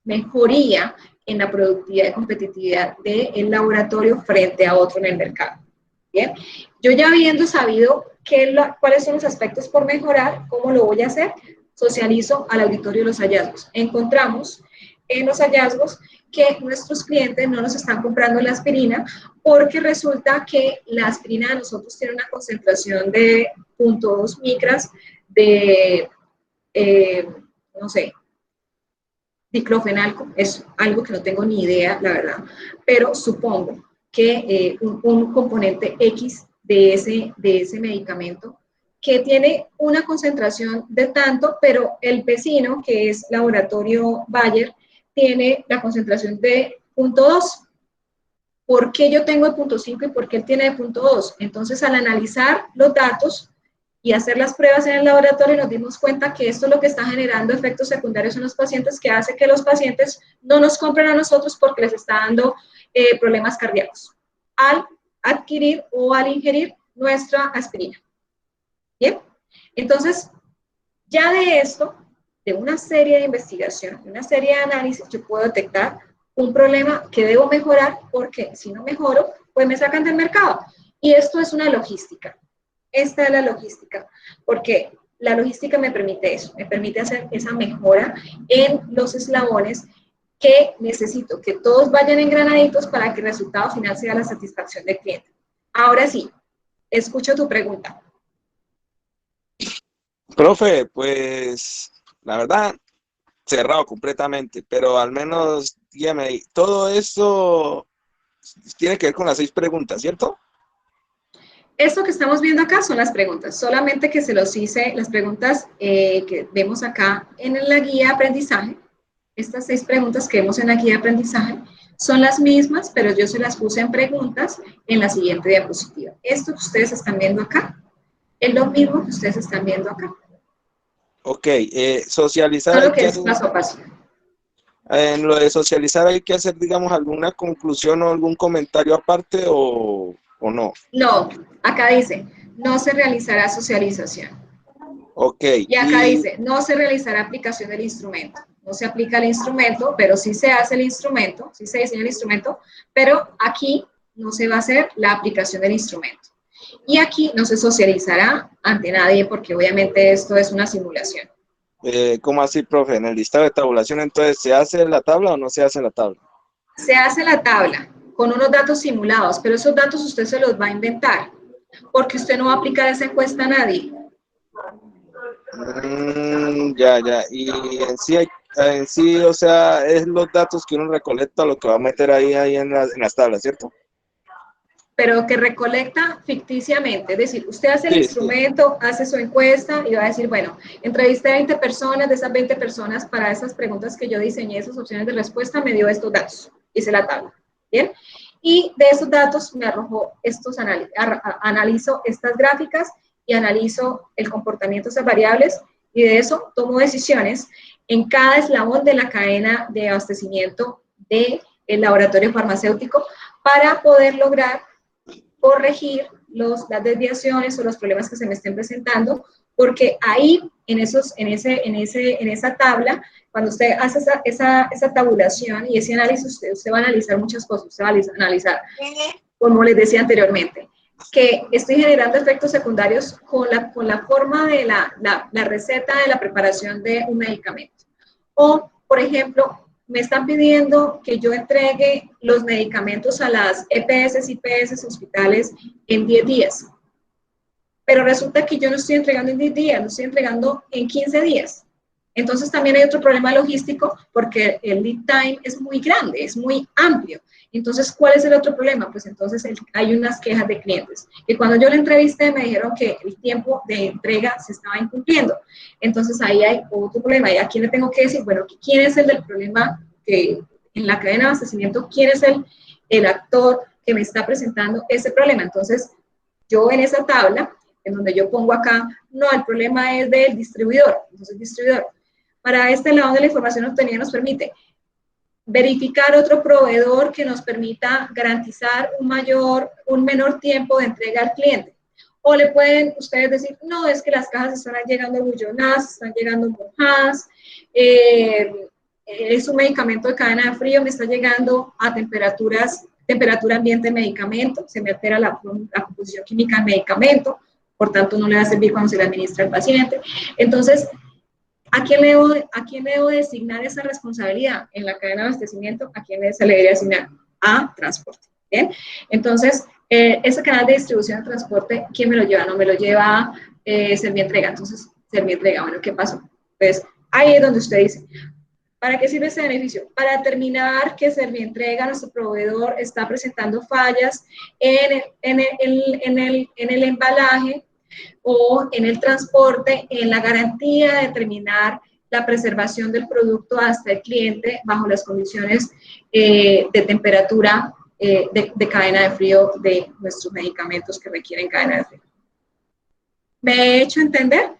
mejoría en la productividad y competitividad del laboratorio frente a otro en el mercado. Bien, yo ya habiendo sabido cuáles son los aspectos por mejorar, ¿cómo lo voy a hacer? Socializo al auditorio los hallazgos. Encontramos en los hallazgos que nuestros clientes no nos están comprando la aspirina porque resulta que la aspirina de nosotros tiene una concentración de 0.2 micras de, no sé, diclofenalco. Es algo que no tengo ni idea, la verdad, pero supongo que un componente X de ese medicamento que tiene una concentración de tanto, pero el vecino, que es Laboratorio Bayer, tiene la concentración de 0.2. ¿Por qué yo tengo el 0.5 y por qué él tiene de 0.2? Entonces, al analizar los datos y hacer las pruebas en el laboratorio, nos dimos cuenta que esto es lo que está generando efectos secundarios en los pacientes, que hace que los pacientes no nos compren a nosotros porque les está dando problemas cardíacos al adquirir o al ingerir nuestra aspirina. Bien, entonces, ya de esto, de una serie de investigación, de una serie de análisis, yo puedo detectar un problema que debo mejorar porque si no mejoro, pues me sacan del mercado. Y esto es una logística. Esta es la logística, porque la logística me permite eso, me permite hacer esa mejora en los eslabones que necesito, que todos vayan engranaditos para que el resultado final sea la satisfacción del cliente. Ahora sí, escucho tu pregunta. Profe, pues la verdad, cerrado completamente, pero al menos, dígame, todo esto tiene que ver con las 6 preguntas, ¿cierto? Esto que estamos viendo acá son las preguntas, solamente que se los hice, las preguntas que vemos acá en la guía de aprendizaje, estas 6 preguntas que vemos en la guía de aprendizaje son las mismas, pero yo se las puse en preguntas en la siguiente diapositiva. Esto que ustedes están viendo acá es lo mismo que ustedes están viendo acá. Ok, socializar Solo hay que que es hacer, paso a paso. en lo de socializar hay que hacer, digamos, alguna conclusión o algún comentario aparte o no. No, acá dice, no se realizará socialización. Ok, Y acá dice, no se realizará aplicación del instrumento. No se aplica el instrumento, pero sí se hace el instrumento, sí se diseña el instrumento, pero aquí no se va a hacer la aplicación del instrumento. Y aquí no se socializará ante nadie porque obviamente esto es una simulación. ¿cómo así, profe? En el listado de tabulación, entonces, ¿se hace la tabla o no se hace la tabla? Se hace la tabla con unos datos simulados, pero esos datos usted se los va a inventar, porque usted no va a aplicar esa encuesta a nadie. Ya. Y en sí, o sea, es los datos que uno recolecta lo que va a meter ahí en las tablas, ¿cierto? Pero que recolecta ficticiamente, es decir, usted hace el Sí. instrumento, hace su encuesta y va a decir, bueno, entrevisté a 20 personas, de esas 20 personas para esas preguntas que yo diseñé, esas opciones de respuesta, me dio estos datos, hice la tabla, ¿bien? Y de esos datos me arrojó estos análisis, analizo estas gráficas y analizo el comportamiento de esas variables y de eso tomo decisiones en cada eslabón de la cadena de abastecimiento del laboratorio farmacéutico para poder lograr corregir las desviaciones o los problemas que se me estén presentando, porque ahí, en esa tabla, cuando usted hace esa tabulación y ese análisis, usted va a analizar muchas cosas, usted va a analizar, como les decía anteriormente, que estoy generando efectos secundarios con la forma de la receta de la preparación de un medicamento. O, por ejemplo, me están pidiendo que yo entregue los medicamentos a las EPS, IPS, hospitales en 10 días. Pero resulta que yo no estoy entregando en 10 días, lo estoy entregando en 15 días. Entonces también hay otro problema logístico porque el lead time es muy grande, es muy amplio. Entonces, ¿cuál es el otro problema? Pues entonces hay unas quejas de clientes, que cuando yo la entrevisté me dijeron que el tiempo de entrega se estaba incumpliendo. Entonces ahí hay otro problema. ¿Y a quién le tengo que decir? Bueno, ¿quién es el del problema que en la cadena de abastecimiento? ¿Quién es el actor que me está presentando ese problema? Entonces, yo en esa tabla, en donde yo pongo acá, no, el problema es del distribuidor. Entonces, distribuidor. Para este lado de la información obtenida nos permite verificar otro proveedor que nos permita garantizar un menor tiempo de entrega al cliente. O le pueden ustedes decir, no, es que las cajas están llegando bullonadas, están llegando mojadas, es un medicamento de cadena de frío, me está llegando a temperatura ambiente de medicamento, se me altera la composición química del medicamento, por tanto no le va a servir cuando se le administra al paciente. Entonces, ¿a quién le debo designar esa responsabilidad en la cadena de abastecimiento? ¿A quién se le debería asignar? A transporte. ¿Bien? Entonces, ese canal de distribución de transporte, ¿quién me lo lleva? No me lo lleva Servientrega. Entonces, Servientrega, bueno, ¿qué pasó? Pues ahí es donde usted dice, ¿para qué sirve ese beneficio? Para determinar que Servientrega, nuestro proveedor, está presentando fallas en el embalaje o en el transporte, en la garantía de determinar la preservación del producto hasta el cliente bajo las condiciones de temperatura de cadena de frío de nuestros medicamentos que requieren cadena de frío. ¿Me he hecho entender?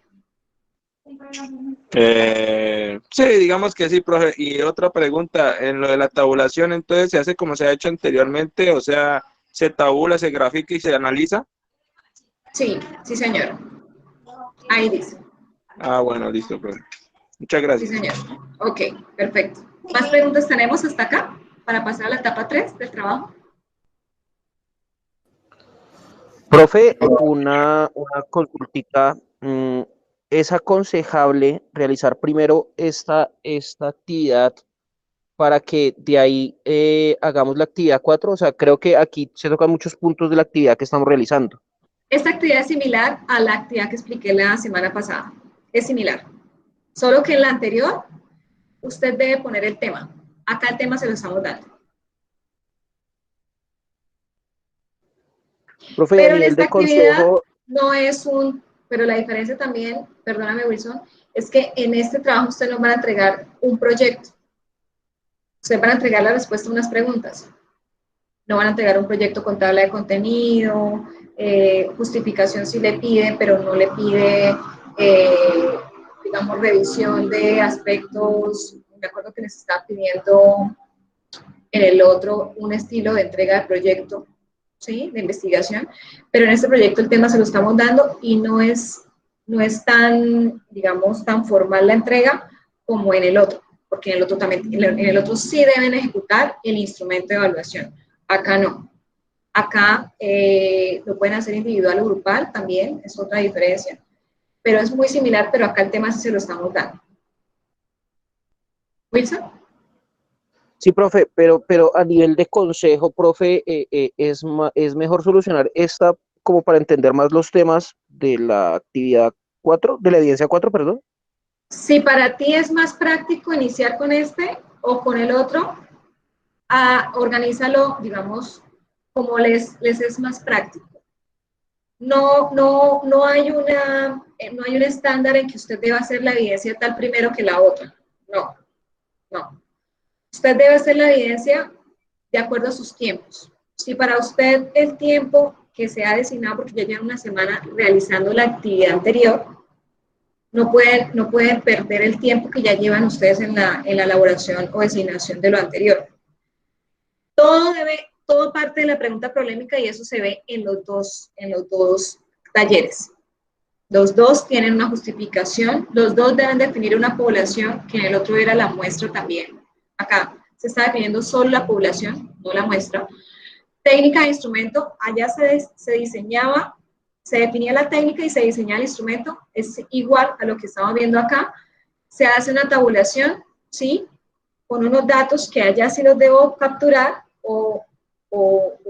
Sí, digamos que sí, profe. Y otra pregunta, en lo de la tabulación, entonces se hace como se ha hecho anteriormente, o sea, se tabula, se grafica y se analiza. Sí, sí, señor. Ahí dice. Ah, bueno, listo, profe. Muchas Sí, gracias. señor. Ok, perfecto. ¿Más preguntas tenemos hasta acá para pasar a la etapa 3 del trabajo? Profe, una consultica. ¿Es aconsejable realizar primero esta actividad para que de ahí hagamos la actividad 4? O sea, creo que aquí se tocan muchos puntos de la actividad que estamos realizando. Esta actividad es similar a la actividad que expliqué la semana pasada. Es similar. Solo que en la anterior, usted debe poner el tema. Acá el tema se lo estamos dando. Profe, a Pero en nivel esta de actividad consejo, no es pero la diferencia también, perdóname Wilson, es que en este trabajo usted nos va a entregar un proyecto. Usted va a entregar la respuesta a unas preguntas. No van a entregar un proyecto con tabla de contenido, justificación si le pide, pero no le pide, digamos, revisión de aspectos. Me acuerdo que les estaba pidiendo en el otro un estilo de entrega de proyecto, ¿sí? De investigación, pero en este proyecto el tema se lo estamos dando y no es tan, digamos, tan formal la entrega como en el otro, porque en el otro también, en el otro sí deben ejecutar el instrumento de evaluación, acá no. Acá lo pueden hacer individual o grupal también, es otra diferencia, pero es muy similar, pero acá el tema sí se lo estamos dando. Wilson. sí, profe, pero a nivel de consejo, profe, es mejor solucionar esta como para entender más los temas de la actividad 4, de la evidencia 4, perdón. Si para ti es más práctico iniciar con este o con el otro, organízalo, digamos, como les es más práctico. No hay un estándar en que usted deba hacer la evidencia tal primero que la otra. No. Usted debe hacer la evidencia de acuerdo a sus tiempos. Si para usted el tiempo que se ha designado, porque ya llevan una semana realizando la actividad anterior, no pueden perder el tiempo que ya llevan ustedes en la elaboración o designación de lo anterior. Todo parte de la pregunta problemática y eso se ve en los dos talleres. Los dos tienen una justificación, los dos deben definir una población, que en el otro era la muestra también. Acá se está definiendo solo la población, no la muestra. Técnica de instrumento, allá se diseñaba, se definía la técnica y se diseñaba el instrumento, es igual a lo que estamos viendo acá. Se hace una tabulación, ¿sí? Con unos datos que allá sí los debo capturar o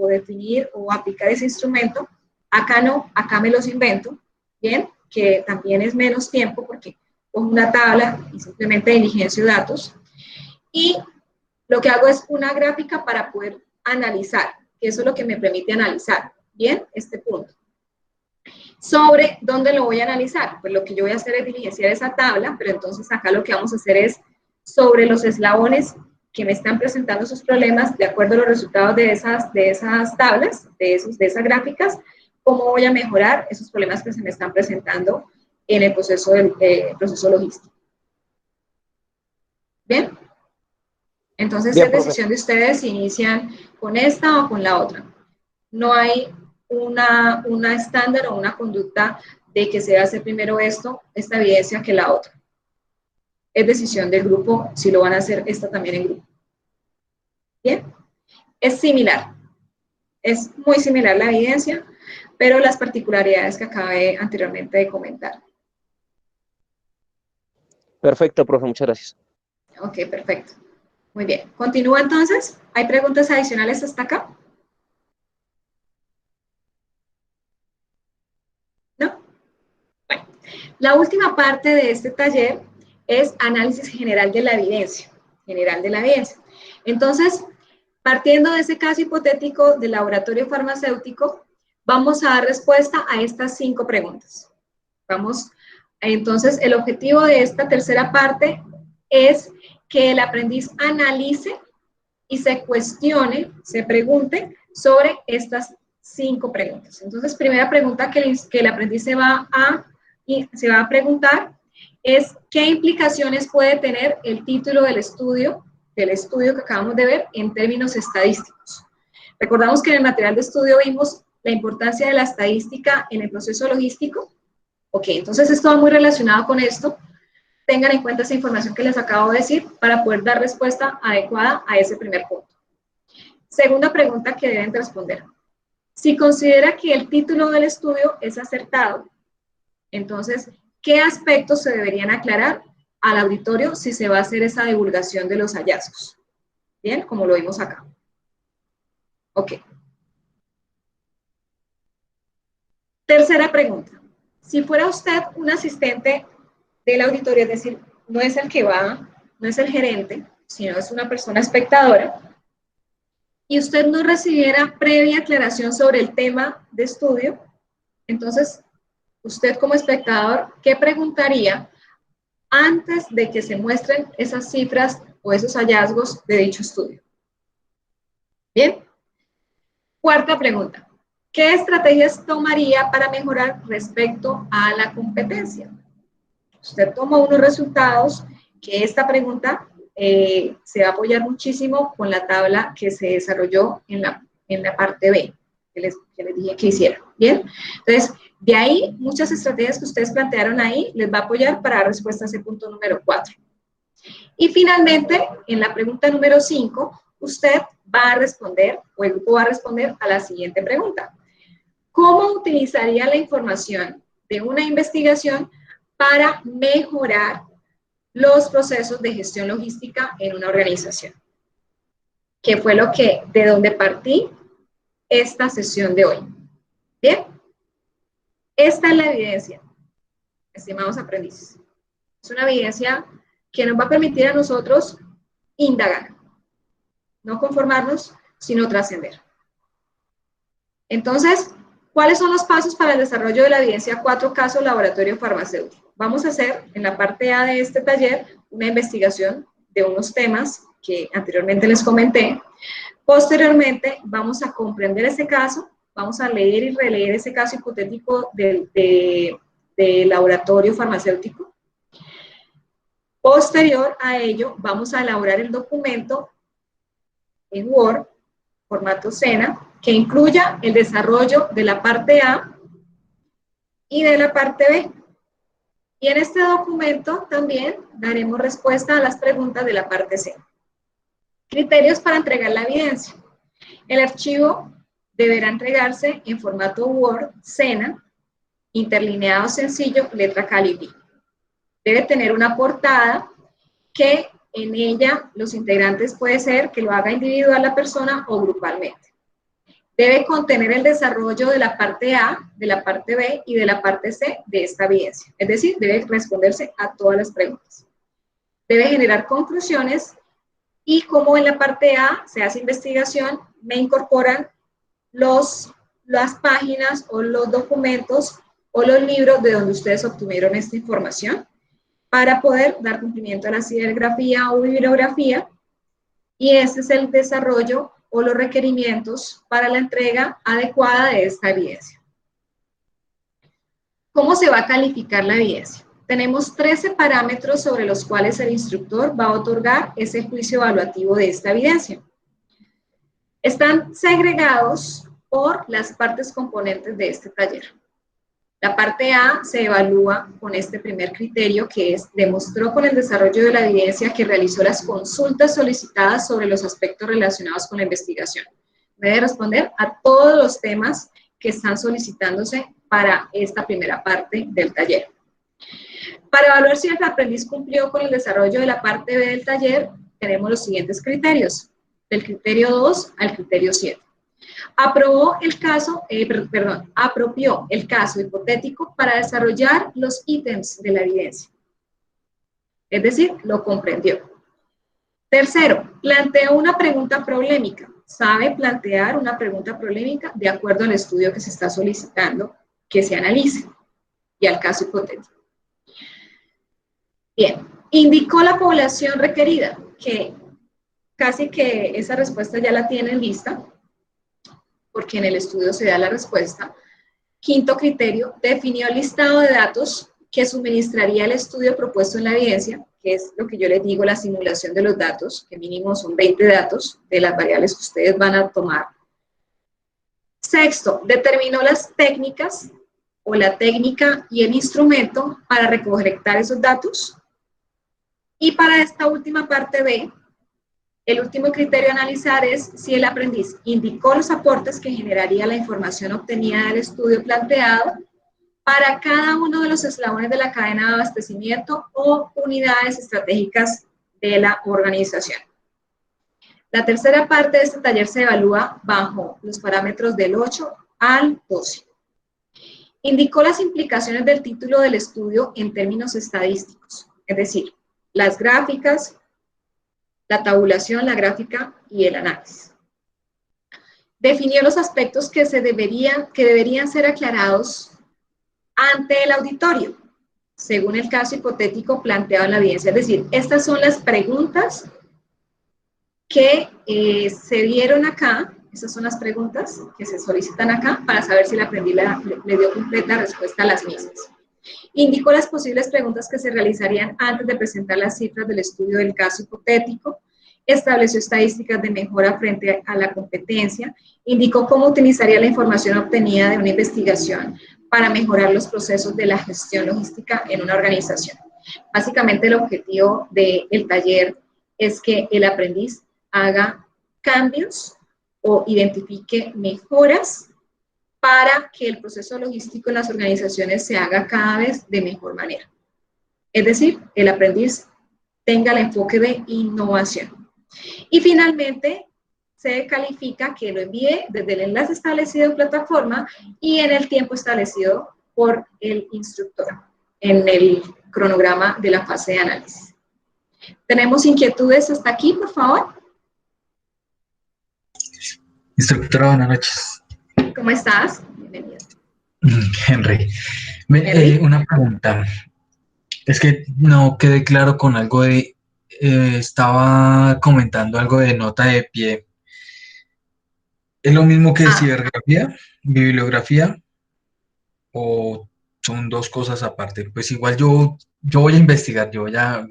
definir o aplicar ese instrumento. Acá no, acá me los invento, ¿bien? Que también es menos tiempo porque con una tabla y simplemente diligencio datos. Y lo que hago es una gráfica para poder analizar, que eso es lo que me permite analizar, ¿bien? Este punto. ¿Sobre dónde lo voy a analizar? Pues lo que yo voy a hacer es diligenciar esa tabla, pero entonces acá lo que vamos a hacer es sobre los eslabones que me están presentando sus problemas, de acuerdo a los resultados de esas tablas, de esas gráficas, cómo voy a mejorar esos problemas que se me están presentando en el proceso logístico. ¿Bien? Entonces Bien, es profe. decisión de ustedes si inician con esta o con la otra. No hay una estándar o una conducta de que se hace primero esta evidencia que la otra. Es decisión del grupo si lo van a hacer esta también en grupo. Bien, es similar, es muy similar la evidencia, pero las particularidades que acabé anteriormente de comentar. Perfecto, profe, muchas gracias. Ok, perfecto. Muy bien, continúa entonces. ¿Hay preguntas adicionales hasta acá? ¿No? Bueno, la última parte de este taller es análisis general de la evidencia. Entonces, partiendo de ese caso hipotético del laboratorio farmacéutico, vamos a dar respuesta a estas 5 preguntas. Entonces, el objetivo de esta tercera parte es que el aprendiz analice y se cuestione, se pregunte sobre estas 5 preguntas. Entonces, primera pregunta que el aprendiz se va a preguntar es ¿qué implicaciones puede tener el título del estudio que acabamos de ver en términos estadísticos? Recordamos que en el material de estudio vimos la importancia de la estadística en el proceso logístico. Ok, entonces esto va muy relacionado con esto. Tengan en cuenta esa información que les acabo de decir para poder dar respuesta adecuada a ese primer punto. Segunda pregunta que deben responder. Si considera que el título del estudio es acertado, entonces, ¿qué aspectos se deberían aclarar al auditorio si se va a hacer esa divulgación de los hallazgos? Bien, como lo vimos acá. Ok. Tercera pregunta. Si fuera usted un asistente del auditorio, es decir, no es el que va, no es el gerente, sino es una persona espectadora, y usted no recibiera previa aclaración sobre el tema de estudio, entonces, usted como espectador, ¿qué preguntaría antes de que se muestren esas cifras o esos hallazgos de dicho estudio? Bien. Cuarta pregunta. ¿Qué estrategias tomaría para mejorar respecto a la competencia? Usted tomó unos resultados que esta pregunta se va a apoyar muchísimo con la tabla que se desarrolló en la parte B, que les dije que hiciera. Bien, entonces, de ahí, muchas estrategias que ustedes plantearon ahí les va a apoyar para dar respuesta a ese punto número 4. Y finalmente, en la pregunta número 5, usted va a responder, o el grupo va a responder a la siguiente pregunta. ¿Cómo utilizaría la información de una investigación para mejorar los procesos de gestión logística en una organización? Que fue de donde partí esta sesión de hoy. Bien, esta es la evidencia, estimados aprendices. Es una evidencia que nos va a permitir a nosotros indagar, no conformarnos, sino trascender. Entonces, ¿cuáles son los pasos para el desarrollo de la evidencia 4 caso laboratorio farmacéutico? Vamos a hacer en la parte A de este taller una investigación de unos temas que anteriormente les comenté. Posteriormente, vamos a comprender ese caso, vamos a leer y releer ese caso hipotético de laboratorio farmacéutico. Posterior a ello, vamos a elaborar el documento en Word, formato SENA, que incluya el desarrollo de la parte A y de la parte B. Y en este documento también daremos respuesta a las preguntas de la parte C. Criterios para entregar la evidencia. El archivo deberá entregarse en formato Word, SENA, interlineado sencillo, letra Calibri. Debe tener una portada que en ella los integrantes puede ser que lo haga individual la persona o grupalmente. Debe contener el desarrollo de la parte A, de la parte B y de la parte C de esta evidencia. Es decir, debe responderse a todas las preguntas. Debe generar conclusiones y como en la parte A se hace investigación, me incorporan las páginas o los documentos o los libros de donde ustedes obtuvieron esta información para poder dar cumplimiento a la serigrafía o bibliografía. Y ese es el desarrollo o los requerimientos para la entrega adecuada de esta evidencia. ¿Cómo se va a calificar la evidencia? Tenemos 13 parámetros sobre los cuales el instructor va a otorgar ese juicio evaluativo de esta evidencia. Están segregados por las partes componentes de este taller. La parte A se evalúa con este primer criterio, que es demostró con el desarrollo de la evidencia que realizó las consultas solicitadas sobre los aspectos relacionados con la investigación. Debe responder a todos los temas que están solicitándose para esta primera parte del taller. Para evaluar si el aprendiz cumplió con el desarrollo de la parte B del taller, tenemos los siguientes criterios, del criterio 2 al criterio 7. Apropió el caso hipotético para desarrollar los ítems de la evidencia. Es decir, lo comprendió. Tercero, planteó una pregunta problemática. Sabe plantear una pregunta problemática de acuerdo al estudio que se está solicitando que se analice y al caso hipotético. Bien, indicó la población requerida, que casi que esa respuesta ya la tienen lista, porque en el estudio se da la respuesta. Quinto criterio, definió el listado de datos que suministraría el estudio propuesto en la evidencia, que es lo que yo les digo, la simulación de los datos, que mínimo son 20 datos de las variables que ustedes van a tomar. Sexto, determinó las técnicas o la técnica y el instrumento para recolectar esos datos. Y para esta última parte B, el último criterio a analizar es si el aprendiz indicó los aportes que generaría la información obtenida del estudio planteado para cada uno de los eslabones de la cadena de abastecimiento o unidades estratégicas de la organización. La tercera parte de este taller se evalúa bajo los parámetros del 8 al 12. Indicó las implicaciones del título del estudio en términos estadísticos, es decir, las gráficas, la tabulación, la gráfica y el análisis. Definió los aspectos que deberían ser aclarados ante el auditorio, según el caso hipotético planteado en la evidencia. Es decir, estas son las preguntas que se dieron acá, esas son las preguntas que se solicitan acá para saber si el aprendiz le dio completa respuesta a las mismas. Indicó las posibles preguntas que se realizarían antes de presentar las cifras del estudio del caso hipotético, estableció estadísticas de mejora frente a la competencia, indicó cómo utilizaría la información obtenida de una investigación para mejorar los procesos de la gestión logística en una organización. Básicamente el objetivo del taller es que el aprendiz haga cambios o identifique mejoras para que el proceso logístico en las organizaciones se haga cada vez de mejor manera. Es decir, el aprendiz tenga el enfoque de innovación. Y finalmente, se califica que lo envíe desde el enlace establecido en plataforma y en el tiempo establecido por el instructor en el cronograma de la fase de análisis. ¿Tenemos inquietudes hasta aquí, por favor? Instructora, buenas noches. ¿Cómo estás? Bienvenido. Henry. Henry. Una pregunta. Es que no quedé claro con algo de... estaba comentando algo de nota de pie. ¿Es lo mismo que serigrafía, bibliografía? ¿O son dos cosas aparte? Pues igual yo voy a investigar, yo voy a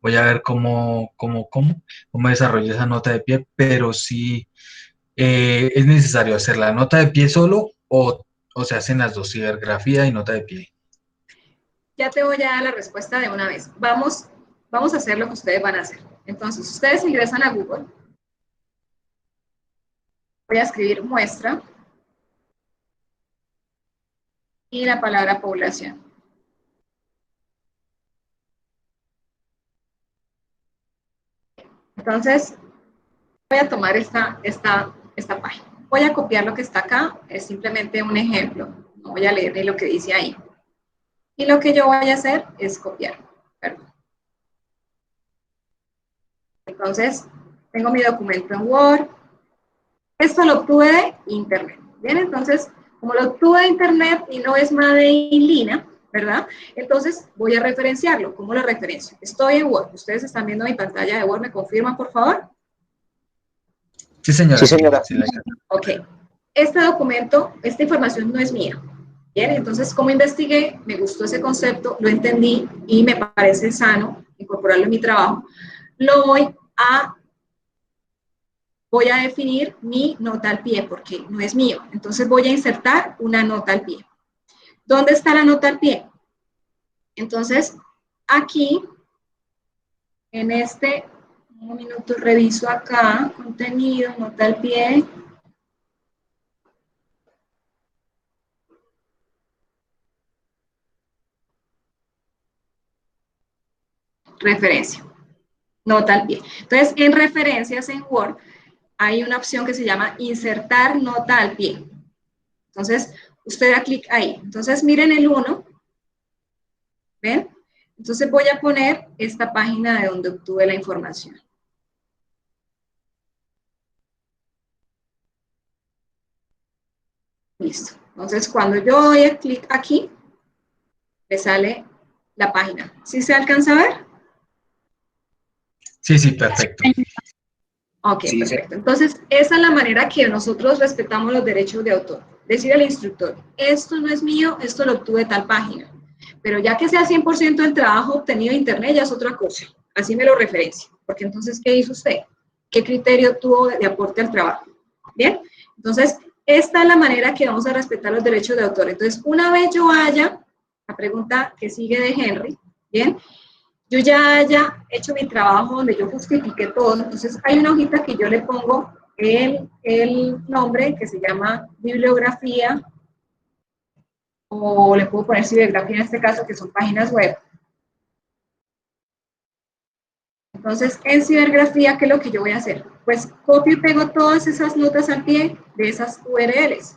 ver cómo desarrollo esa nota de pie, pero sí es necesario hacer la nota de pie solo o se hacen las dos, serigrafía y nota de pie. Ya te voy a dar la respuesta de una vez. Vamos a hacer lo que ustedes van a hacer. Entonces, ustedes ingresan a Google. Voy a escribir muestra y la palabra población. Entonces, voy a tomar esta página. Voy a copiar lo que está acá, es simplemente un ejemplo, no voy a leer ni lo que dice ahí. Y lo que yo voy a hacer es copiar, perdón. Entonces, tengo mi documento en Word. Esto lo obtuve de Internet. Bien, entonces, como lo obtuve de Internet y no es Made in Lina, ¿verdad? Entonces, voy a referenciarlo. ¿Cómo lo referencio? Estoy en Word. ¿Ustedes están viendo mi pantalla de Word? ¿Me confirman, por favor? Sí, señora. Sí, señora. Sí, Ok. Este documento, esta información no es mía. Bien, entonces, como investigué, me gustó ese concepto, lo entendí y me parece sano incorporarlo en mi trabajo, lo voy a definir mi nota al pie porque no es mío. Entonces voy a insertar una nota al pie. ¿Dónde está la nota al pie? Entonces, aquí, en este, un minuto, reviso acá, contenido, nota al pie. Referencia, nota al pie. Entonces, en referencias en Word, hay una opción que se llama insertar nota al pie. Entonces, usted da clic ahí. Entonces, miren el 1. ¿Ven? Entonces, voy a poner esta página de donde obtuve la información. Listo. Entonces, cuando yo doy clic aquí, me sale la página. ¿Sí se alcanza a ver? Sí, sí, perfecto. Ok, Sí, perfecto. Entonces, esa es la manera que nosotros respetamos los derechos de autor. Decir al instructor, esto no es mío, esto lo obtuve de tal página. Pero ya que sea 100% del trabajo obtenido de Internet, ya es otra cosa. Así me lo referencio. Porque entonces, ¿qué hizo usted? ¿Qué criterio tuvo de aporte al trabajo? ¿Bien? Entonces, esta es la manera que vamos a respetar los derechos de autor. Entonces, una vez yo haya, la pregunta que sigue de Henry, ¿bien? Yo ya haya hecho mi trabajo donde yo justifique todo, entonces hay una hojita que yo le pongo el nombre que se llama bibliografía, o le puedo poner cibergrafía en este caso, que son páginas web. Entonces, en cibergrafía, ¿qué es lo que yo voy a hacer? Pues copio y pego todas esas notas al pie de esas URLs.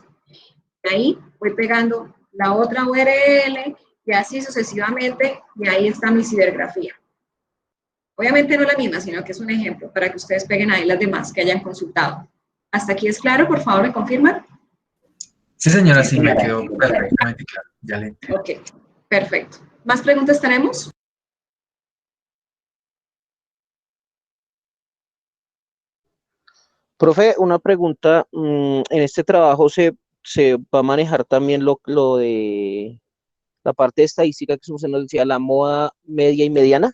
De ahí voy pegando la otra URL y así sucesivamente, y ahí está mi cibergrafía. Obviamente no la misma, sino que es un ejemplo para que ustedes peguen ahí las demás que hayan consultado. ¿Hasta aquí es claro? Por favor, ¿me confirman? Sí, señora, sí, me quedó perfectamente claro. Ya le entiendo. Ok, perfecto. ¿Más preguntas tenemos? Profe, una pregunta. En este trabajo se va a manejar también lo de la parte de estadística que usted nos decía, la moda media y mediana.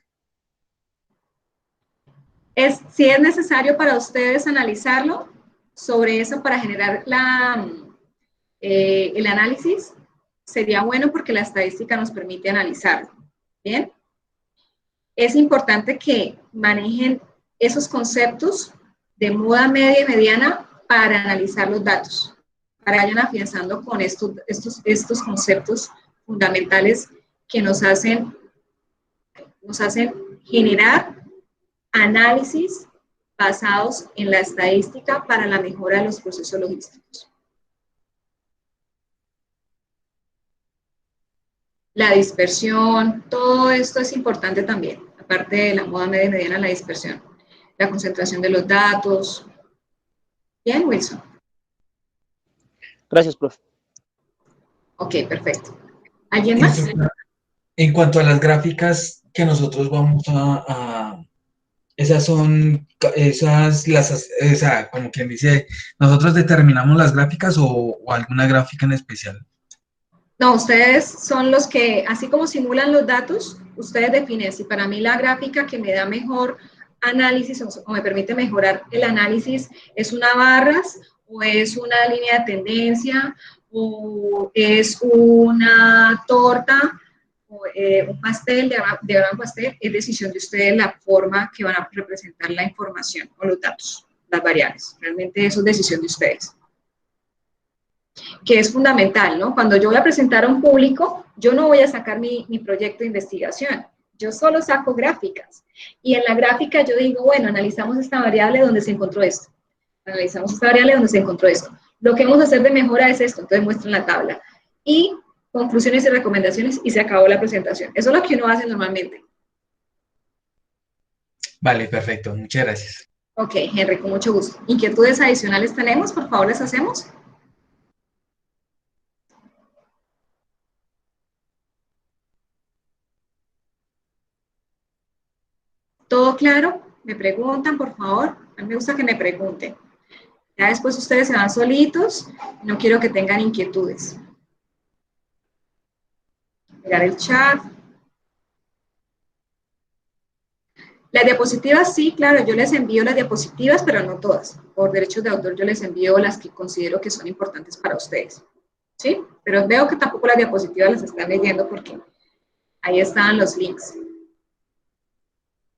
Si es necesario para ustedes analizarlo sobre eso para generar el análisis, sería bueno porque la estadística nos permite analizarlo. ¿Bien? Es importante que manejen esos conceptos de moda media y mediana para analizar los datos, para que vayan afianzando con estos conceptos fundamentales que nos hacen generar análisis basados en la estadística para la mejora de los procesos logísticos. La dispersión, todo esto es importante también, aparte de la moda media y mediana, la dispersión, la concentración de los datos. Bien, Wilson. Gracias, profe. Ok, perfecto. ¿Alguien más? En cuanto a las gráficas que nosotros vamos esas son, como quien dice, ¿nosotros determinamos las gráficas o alguna gráfica en especial? No, ustedes son los que, así como simulan los datos, ustedes definen si para mí la gráfica que me da mejor análisis o me permite mejorar el análisis es una barras o es una línea de tendencia o es una torta o un pastel, de gran pastel, es decisión de ustedes la forma que van a representar la información o los datos, las variables. Realmente eso es decisión de ustedes. Que es fundamental, ¿no? Cuando yo voy a presentar a un público, yo no voy a sacar mi proyecto de investigación, yo solo saco gráficas. Y en la gráfica yo digo, bueno, analizamos esta variable donde se encontró esto, analizamos esta variable donde se encontró esto. Lo que vamos a hacer de mejora es esto, entonces muestran la tabla. Y conclusiones y recomendaciones y se acabó la presentación. Eso es lo que uno hace normalmente. Vale, perfecto. Muchas gracias. Ok, Henry, con mucho gusto. ¿Inquietudes adicionales tenemos? Por favor, les hacemos. ¿Todo claro? ¿Me preguntan, por favor? A mí me gusta que me pregunten. Ya después ustedes se van solitos. No quiero que tengan inquietudes. Mirar el chat. Las diapositivas, sí, claro, yo les envío las diapositivas, pero no todas. Por derechos de autor yo les envío las que considero que son importantes para ustedes. ¿Sí? Pero veo que tampoco las diapositivas las están leyendo porque ahí están los links.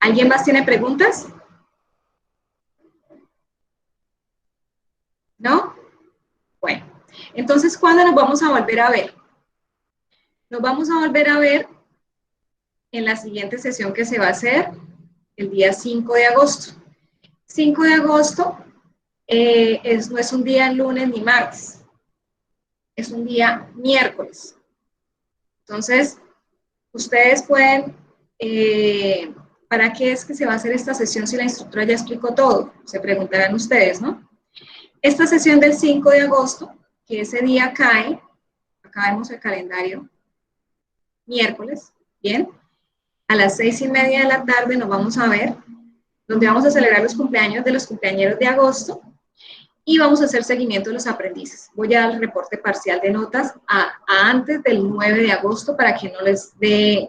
¿Alguien más tiene preguntas? ¿No? Bueno, entonces, ¿cuándo nos vamos a volver a ver? Nos vamos a volver a ver en la siguiente sesión que se va a hacer el día 5 de agosto. 5 de agosto no es un día lunes ni martes, es un día miércoles. Entonces, ustedes pueden, ¿para qué es que se va a hacer esta sesión si la instructora ya explicó todo? Se preguntarán ustedes, ¿no? Esta sesión del 5 de agosto, que ese día cae, acá vemos el calendario, miércoles, ¿bien? A las 6:30 de la tarde nos vamos a ver, donde vamos a celebrar los cumpleaños de los cumpleañeros de agosto y vamos a hacer seguimiento de los aprendices. Voy a dar el reporte parcial de notas a antes del 9 de agosto para que no les dé,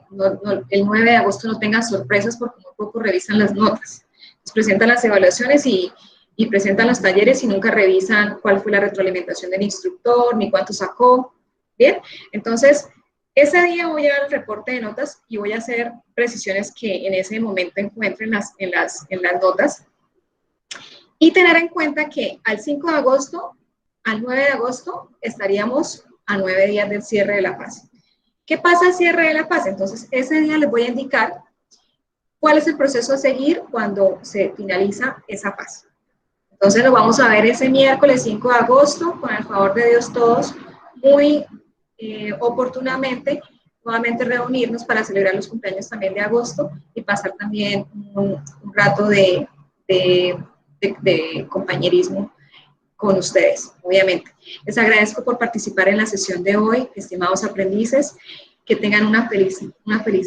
el 9 de agosto no tengan sorpresas porque muy poco revisan las notas. Les presentan las evaluaciones y presentan los talleres y nunca revisan cuál fue la retroalimentación del instructor, ni cuánto sacó. Bien, entonces, ese día voy a dar el reporte de notas y voy a hacer precisiones que en ese momento encuentren en las notas. Y tener en cuenta que al 5 de agosto, al 9 de agosto, estaríamos a 9 días del cierre de la fase. ¿Qué pasa al cierre de la fase? Entonces, ese día les voy a indicar cuál es el proceso a seguir cuando se finaliza esa fase. Entonces, lo vamos a ver ese miércoles 5 de agosto, con el favor de Dios todos, muy oportunamente, nuevamente reunirnos para celebrar los cumpleaños también de agosto y pasar también un rato de compañerismo con ustedes, obviamente. Les agradezco por participar en la sesión de hoy, estimados aprendices, que tengan una feliz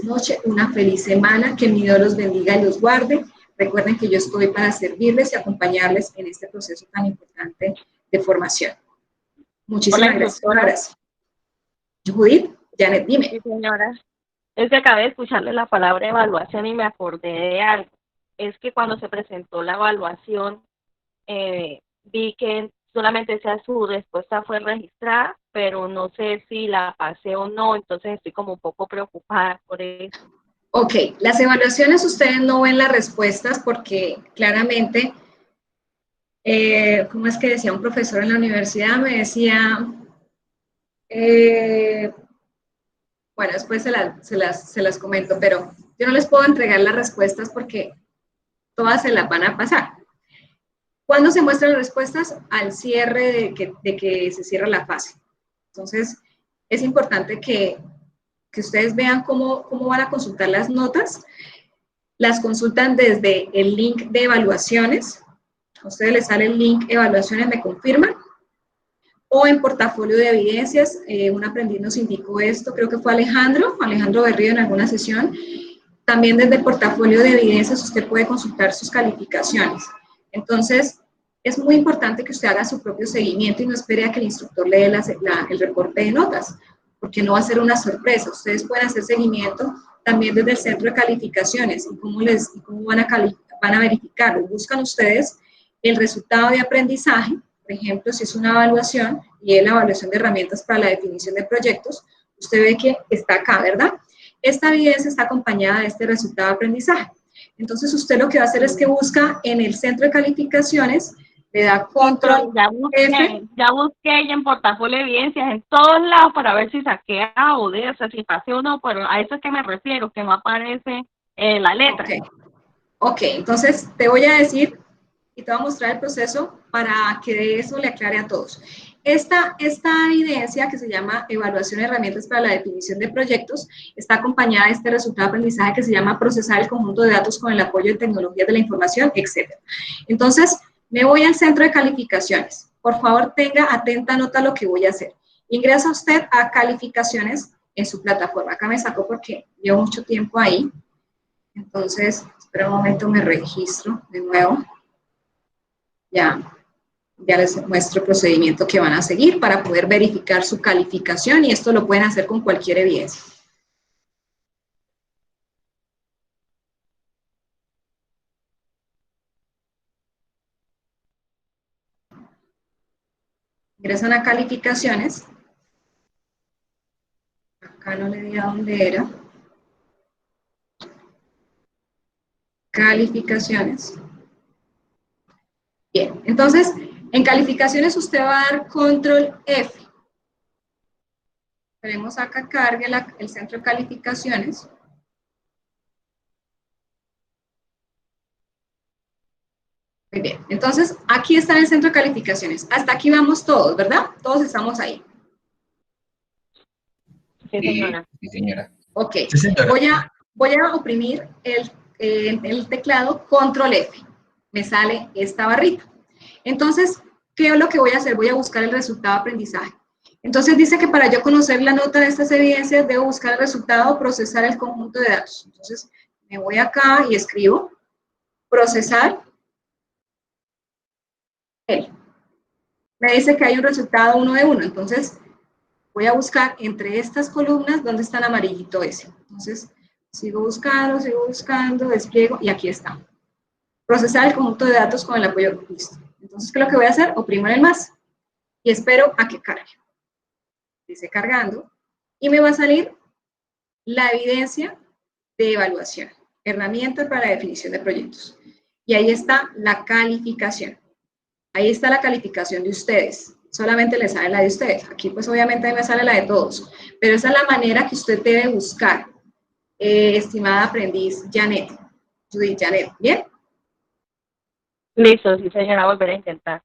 noche, una feliz semana, que mi Dios los bendiga y los guarde. Recuerden que yo estoy para servirles y acompañarles en este proceso tan importante de formación. Muchísimas gracias. Un abrazo. Judith, Janet, dime. Sí, señora. Es que acabé de escucharle la palabra evaluación y me acordé de algo. Es que cuando se presentó la evaluación, vi que solamente su respuesta fue registrada, pero no sé si la pasé o no, entonces estoy como un poco preocupada por eso. Ok, las evaluaciones ustedes no ven las respuestas porque claramente, ¿cómo es que decía un profesor en la universidad? Me decía, bueno, después se las comento, pero yo no les puedo entregar las respuestas porque todas se las van a pasar. ¿Cuándo se muestran las respuestas? Al cierre de que se cierra la fase. Entonces, es importante que ustedes vean cómo van a consultar las notas. Las consultan desde el link de evaluaciones. A ustedes les sale el link evaluaciones, me confirman. O en portafolio de evidencias, un aprendiz nos indicó esto, creo que fue Alejandro Berrío en alguna sesión. También desde el portafolio de evidencias usted puede consultar sus calificaciones. Entonces, es muy importante que usted haga su propio seguimiento y no espere a que el instructor le dé el reporte de notas, porque no va a ser una sorpresa. Ustedes pueden hacer seguimiento también desde el centro de calificaciones y cómo van a verificarlo. Buscan ustedes el resultado de aprendizaje, por ejemplo, si es una evaluación y es la evaluación de herramientas para la definición de proyectos, usted ve que está acá, ¿verdad? Esta evidencia está acompañada de este resultado de aprendizaje. Entonces, usted lo que va a hacer es que busca en el centro de calificaciones, le da control F. Ya busqué y en portafolio de evidencias en todos lados para ver si saqué A o D, o sea, si pasé o no, pero a eso es que me refiero, que no aparece la letra. Ok, entonces te voy a decir y te voy a mostrar el proceso para que eso le aclare a todos. Esta evidencia, que se llama Evaluación de Herramientas para la Definición de Proyectos, está acompañada de este resultado de aprendizaje que se llama Procesar el conjunto de datos con el apoyo de tecnologías de la información, etc. Entonces, me voy al centro de calificaciones. Por favor, tenga atenta nota a lo que voy a hacer. Ingresa usted a calificaciones en su plataforma. Acá me sacó porque llevo mucho tiempo ahí. Entonces, espera un momento, me registro de nuevo. Ya les muestro el procedimiento que van a seguir para poder verificar su calificación, y esto lo pueden hacer con cualquier evidencia. Ingresan a calificaciones. Acá no le di a dónde era. Calificaciones. Bien, entonces, en calificaciones usted va a dar control F. Tenemos acá, cargue el centro de calificaciones. Muy bien, entonces aquí está en el centro de calificaciones. Hasta aquí vamos todos, ¿verdad? Todos estamos ahí. Sí, señora. Sí, señora. Ok, Sí, señora. voy a oprimir el teclado control F. Me sale esta barrita. Entonces, ¿qué es lo que voy a hacer? Voy a buscar el resultado de aprendizaje. Entonces dice que para yo conocer la nota de estas evidencias, debo buscar el resultado, procesar el conjunto de datos. Entonces, me voy acá y escribo procesar el. Me dice que hay un resultado 1 de 1. Entonces, voy a buscar entre estas columnas dónde está el amarillito ese. Entonces, sigo buscando, despliego, y aquí está. Procesar el conjunto de datos con el apoyo. Listo. Entonces, ¿qué es lo que voy a hacer? Oprimo el más y espero a que cargue. Dice cargando, y me va a salir la evidencia de evaluación, herramienta para la definición de proyectos. Y ahí está la calificación. Ahí está la calificación de ustedes. Solamente les sale la de ustedes. Aquí pues obviamente me sale la de todos. Pero esa es la manera que usted debe buscar, estimada aprendiz Janet. Judith Janet, ¿bien? Listo, sí, señora, volver a intentar.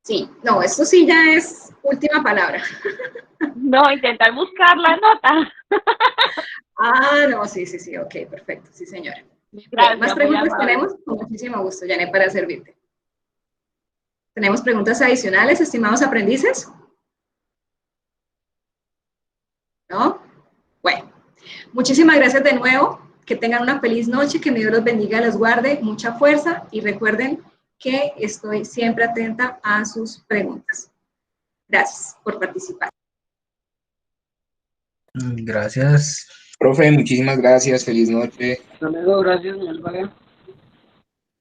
Sí, no, esto sí ya es última palabra. No, intentar buscar la nota. Ah, no, sí, ok, perfecto, sí, señora. Gracias, ¿Más muy preguntas amable. tenemos? Con muchísimo gusto, Janet, para servirte. ¿Tenemos preguntas adicionales, estimados aprendices? ¿No? Bueno, muchísimas gracias de nuevo. Que tengan una feliz noche, que mi Dios los bendiga, los guarde, mucha fuerza, y recuerden que estoy siempre atenta a sus preguntas. Gracias por participar. Gracias. Profe, muchísimas gracias. Feliz noche. Hasta luego, gracias, señor Vaga.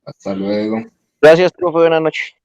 Hasta luego. Gracias, profe, buenas noches.